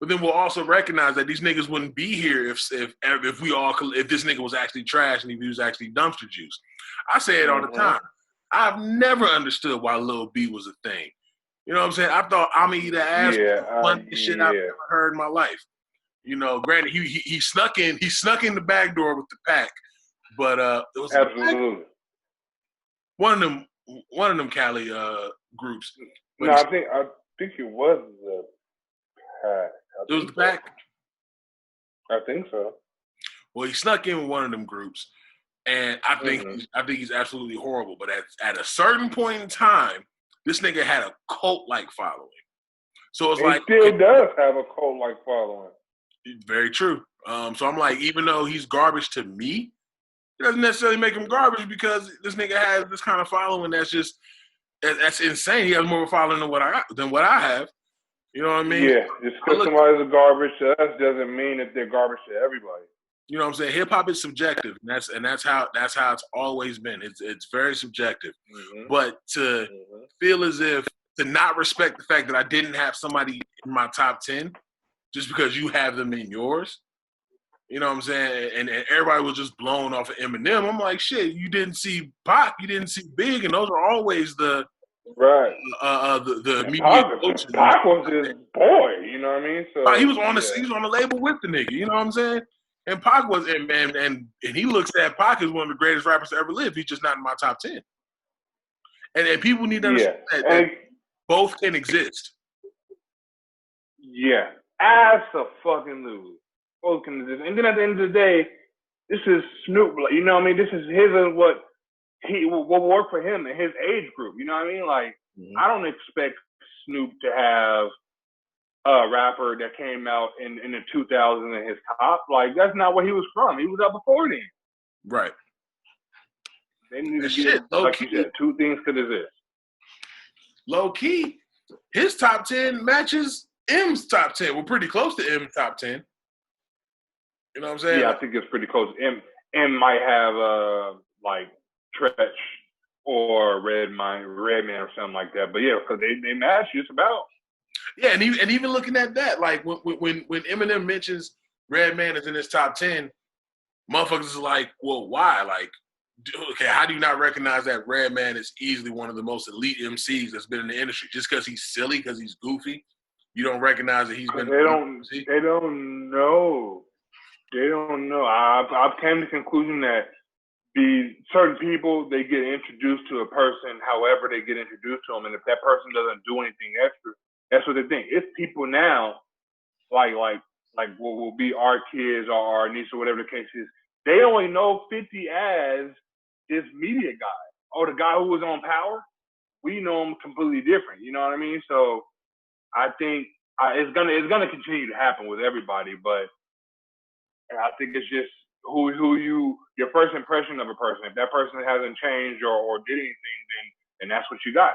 but then we'll also recognize that these niggas wouldn't be here if this nigga was actually trash and if he was actually dumpster juice. I say it all the time. I've never understood why Lil B was a thing. You know what I'm saying? I thought I'm eat ass one shit I've ever heard in my life. You know, granted he snuck in the back door with the pack, but it was absolutely one of them Cali groups. But no, I think it was the Pack. It was the Pack? I think so. Well, he snuck in with one of them groups, and I think he's absolutely horrible. But at a certain point in time, this nigga had a cult-like following. So it's like he still does have a cult-like following. Very true. So I'm like, even though he's garbage to me, it doesn't necessarily make him garbage because this nigga has this kind of following that's insane. He has more of a following than what I have. You know what I mean? Yeah, just because somebody's a garbage to us doesn't mean that they're garbage to everybody. You know what I'm saying? Hip hop is subjective, and that's how it's always been. It's very subjective. Mm-hmm. But to feel as if to not respect the fact that I didn't have somebody in my top 10 just because you have them in yours. You know what I'm saying? And everybody was just blown off of Eminem. I'm like, shit, you didn't see Pac, you didn't see Big, and those are always the immediate coaches. Pac was his boy, you know what I mean? So he was on the label with the nigga, you know what I'm saying? And Pac was and he looks at Pac as one of the greatest rappers to ever live. He's just not in my top 10. And people need to understand that both can exist. Yeah. Absolutely. Both can exist. And then at the end of the day, this is Snoop, you know what I mean? This is his and what work for him and his age group. You know what I mean? Like, I don't expect Snoop to have a rapper that came out in the 2000s in his top. Like, that's not where he was from. He was up before then. Right. They need to get, like you said, two things could exist. Low key, his top 10 matches M's top 10. We're pretty close to M's top 10. You know what I'm saying? Yeah, I think it's pretty close. M might have like Tretch or Redman or something like that. But yeah, because they match just about. Yeah, and even looking at that, like when Eminem mentions Redman is in his top 10, motherfuckers is like, well, why? Like, okay, how do you not recognize that Redman is easily one of the most elite MCs that's been in the industry? Just because he's silly, because he's goofy, you don't recognize that he's been. They don't know. They don't know. I've come to the conclusion that certain people, they get introduced to a person however they get introduced to them, and if that person doesn't do anything extra, that's what they think. It's people now, like what will be our kids or our niece or whatever the case is. They only know 50 as this media guy or the guy who was on Power. We know him completely different. You know what I mean? So I think it's gonna continue to happen with everybody, but I think it's just your first impression of a person. If that person hasn't changed or did anything, then that's what you got.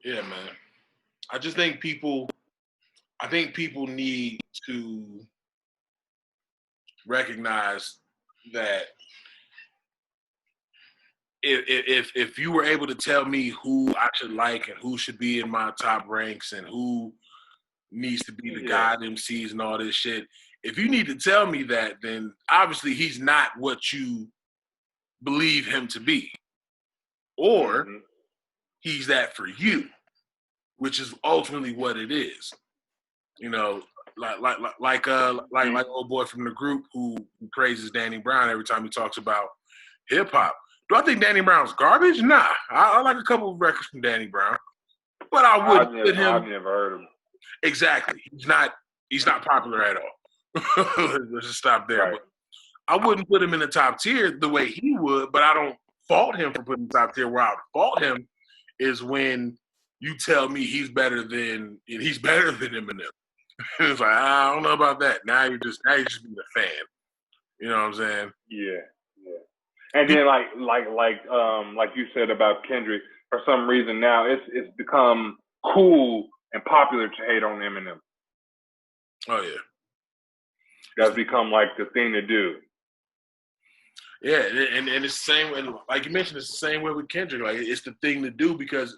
Yeah, man. I just think people need to recognize that if you were able to tell me who I should like and who should be in my top ranks and who needs to be the god MCs and all this shit, if you need to tell me that, then obviously he's not what you believe him to be. Or he's that for you, which is ultimately what it is. You know, like old boy from the group who praises Danny Brown every time he talks about hip hop. Do I think Danny Brown's garbage? Nah. I like a couple of records from Danny Brown. But I wouldn't put him. I've never heard of him. Exactly. He's not popular at all. Let's just stop there. Right. But I wouldn't put him in the top tier the way he would, but I don't fault him for putting him top tier. Where I fault him is when you tell me he's better than Eminem. It's like, I don't know about that. Now you're just being a fan. You know what I'm saying? Yeah. And then like you said about Kendrick, for some reason now it's become cool and popular to hate on Eminem. Oh yeah. That's become like the thing to do. Yeah, and it's the same way, like you mentioned, it's the same way with Kendrick. Like, it's the thing to do because,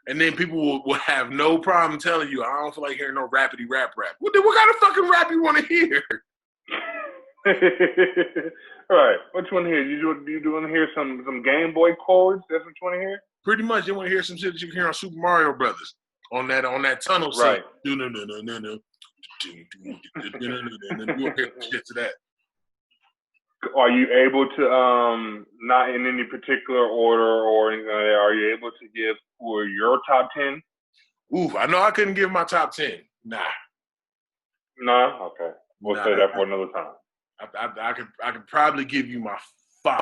and then people will have no problem telling you, I don't feel like hearing no rapidy rap. What kind of fucking rap you want to hear? All right, what you want to hear? You want to hear some Game Boy chords? That's what you want to hear? Pretty much, you want to hear some shit that you can hear on Super Mario Brothers on that tunnel scene. Right. No. You want to hear shit to that. Are you able to, not in any particular order or anything like that, are you able to give for your top 10? Ooh, I know I couldn't give my top 10. Nah. No? Okay. We'll say that for another time. I could probably give you my 5.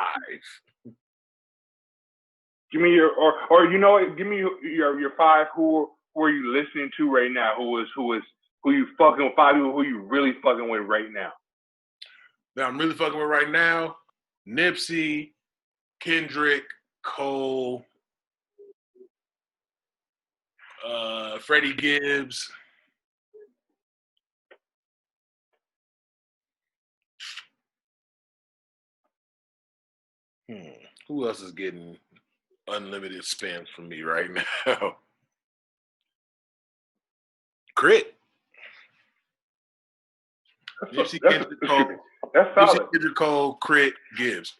Give me your, or you know what? Give me your 5. Who are you listening to right now? Who you fucking with? 5 people who you really fucking with right now? That I'm really fucking with right now: Nipsey, Kendrick, Cole, Freddie Gibbs. Who else is getting unlimited spams from me right now? Crit. Nipsey, Kendrick, Cole. That's solid. Nipsey, Kendrick, Cole, Crit, Gibbs.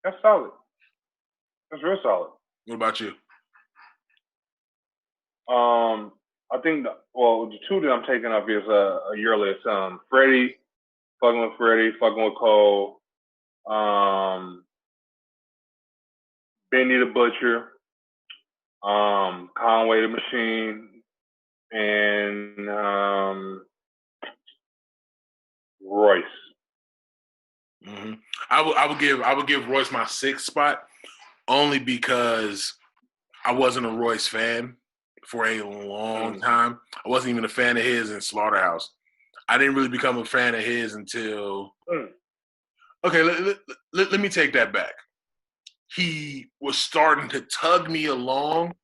That's solid. That's real solid. What about you? I think the 2 that I'm taking up is your list. Freddie, fucking with Freddie, fucking with Cole. Benny the Butcher, Conway the Machine, and Royce. Mm-hmm. I would give Royce my 6th spot only because I wasn't a Royce fan for a long time. I wasn't even a fan of his in Slaughterhouse. I didn't really become a fan of his until okay. Let me take that back. He was starting to tug me along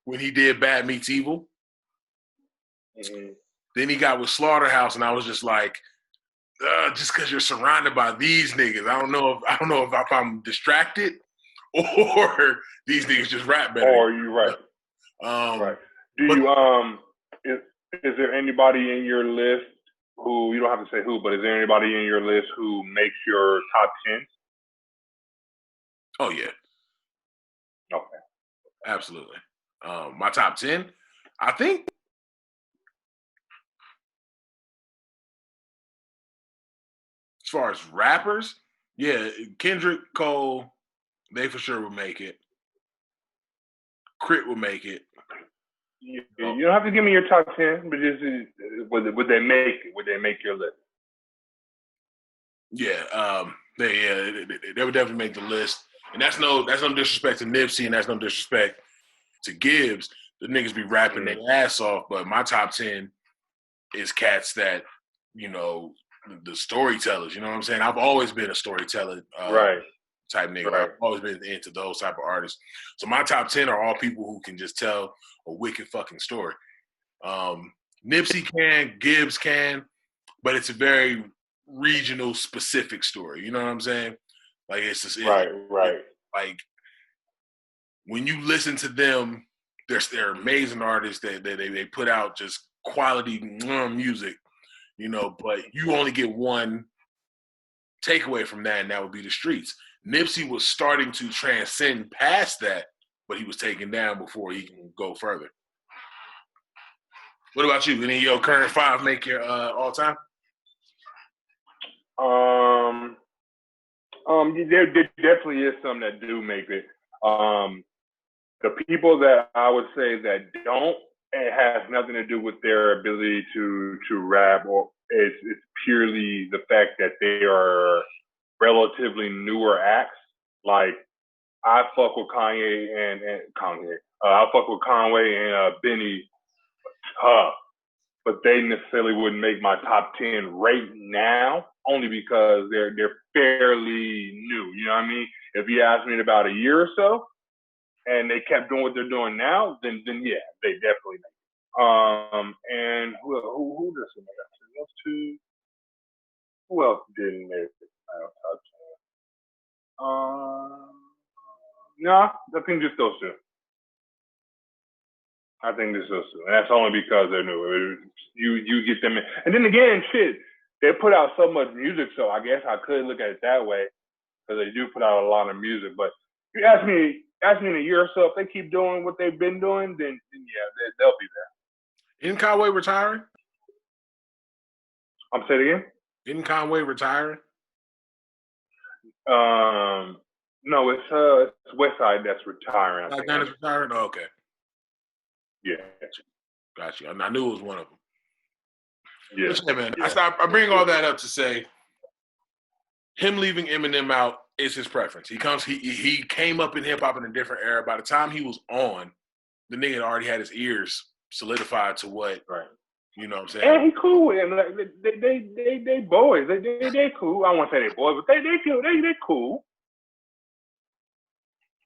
when he did Bad Meets Evil. Mm-hmm. Then he got with Slaughterhouse, and I was just like, just because you're surrounded by these niggas, I don't know if I'm distracted or these niggas just rap better. Or you right. Right. Do you is there anybody in your list who, you don't have to say who, but is there anybody in your list who makes your top 10? Oh yeah. Okay. Absolutely. My top 10, I think. As far as rappers, yeah, Kendrick, Cole, they for sure would make it. Crit would make it. You don't have to give me your top 10, but just would they make it? Would they make your list? Yeah, they would definitely make the list. And that's no disrespect to Nipsey, and that's no disrespect to Gibbs. The niggas be rapping their ass off, but my top 10 is cats that, you know, the storytellers. You know what I'm saying? I've always been a storyteller type nigga. Right. I've always been into those type of artists. So my top 10 are all people who can just tell a wicked fucking story. Nipsey can, Gibbs can, but it's a very regional specific story. You know what I'm saying? Like it's just right. Like when you listen to them, they're amazing artists. They put out just quality music, you know. But you only get one takeaway from that, and that would be the streets. Nipsey was starting to transcend past that, but he was taken down before he can go further. What about you? Any of your current 5 make your all time? There definitely is some that do make it. The people that I would say that don't, it has nothing to do with their ability to rap, or it's purely the fact that they are relatively newer acts. Like I fuck with Kanye and Kanye. I fuck with Conway and Benny, but they necessarily wouldn't make my top 10 right now, only because they're fairly new. You know what I mean? If you asked me in about a year or so, and they kept doing what they're doing now, then yeah, they definitely make it. And who does it make it? Those 2. Who else didn't make it? No, I think just those 2. I think just those 2, and that's only because they're new. You get them in, and then again, shit, they put out so much music, so I guess I could look at it that way, because they do put out a lot of music. But if you ask me in a year or so, if they keep doing what they've been doing, then yeah, they'll be there. Isn't Conway retiring? Say it again? Isn't Conway retiring? No, it's Westside that's retiring. I think. That's retiring? Oh, okay. Yeah. Got you. I knew it was one of them. Yeah. Yeah, man. Yeah. I bring all that up to say him leaving Eminem out is his preference. He came up in hip hop in a different era. By the time he was on, the nigga had already had his ears solidified to what, right. You know what I'm saying? And he cool with him. Like, they boys. They cool. I won't say they boys, but they cool. They cool.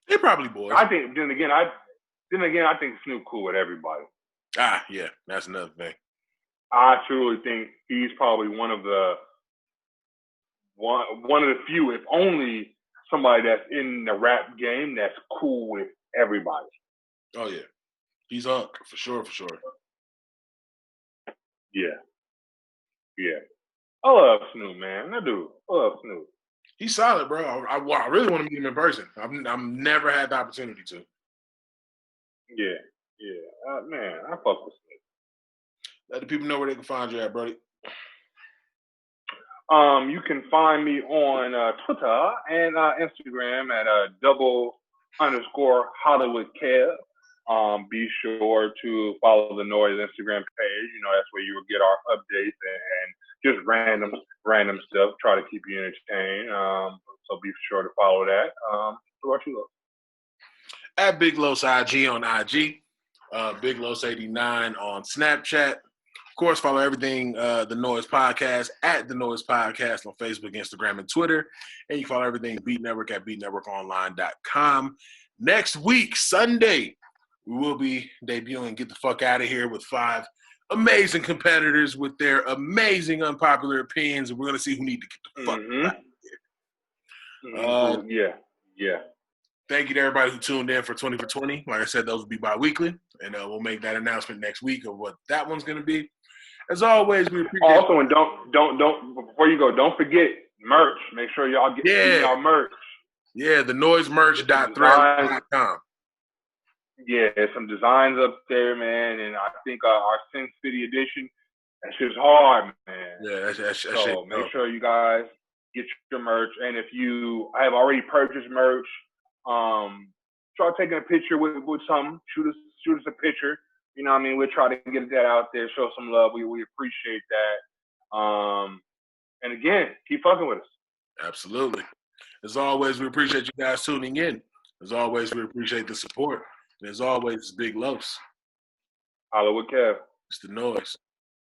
They probably boys. I think. Then again, I think Snoop cool with everybody. Yeah, that's another thing. I truly think he's probably one of the few, if only somebody that's in the rap game that's cool with everybody. Oh yeah, he's up for sure. Yeah. I love Snoop, man. I do. I love Snoop. He's solid, bro. I really want to meet him in person. I've never had the opportunity to. Yeah. Man, I fuck with Snoop. Let the people know where they can find you at, buddy. You can find me on Twitter and Instagram at _Hollywood Kev. Be sure to follow the Noize Instagram page. You know, that's where you will get our updates and just random stuff. Try to keep you entertained. So be sure to follow that. What about you, Los? At Big Los IG on IG. Big Los 89 on Snapchat. Of course, follow everything the Noize Podcast at the Noize Podcast on Facebook, Instagram, and Twitter. And you follow everything Beat Network at beatnetworkonline.com. Next week, Sunday, we will be debuting Get the Fuck Out of Here with 5 amazing competitors with their amazing unpopular opinions. And we're going to see who need to get the fuck out of here. Yeah. Thank you to everybody who tuned in for 20 for 20. Like I said, those will be bi-weekly. And we'll make that announcement next week of what that one's going to be. As always, we appreciate it. Also, and don't before you go, don't forget merch. Make sure y'all get y'all merch. Yeah, the noisemerch.thread.com. Yeah, there's some designs up there, man, and I think our Sin City edition, that's just hard, man. Yeah, that's so make sure you guys get your merch, and if you have already purchased merch, try taking a picture with something. Shoot us a picture. You know what I mean? We'll try to get that out there, show some love. We appreciate that. And again, keep fucking with us. Absolutely. As always, we appreciate you guys tuning in. As always, we appreciate the support. And as always, it's Big Los. Hollywood Kev. It's the Noize.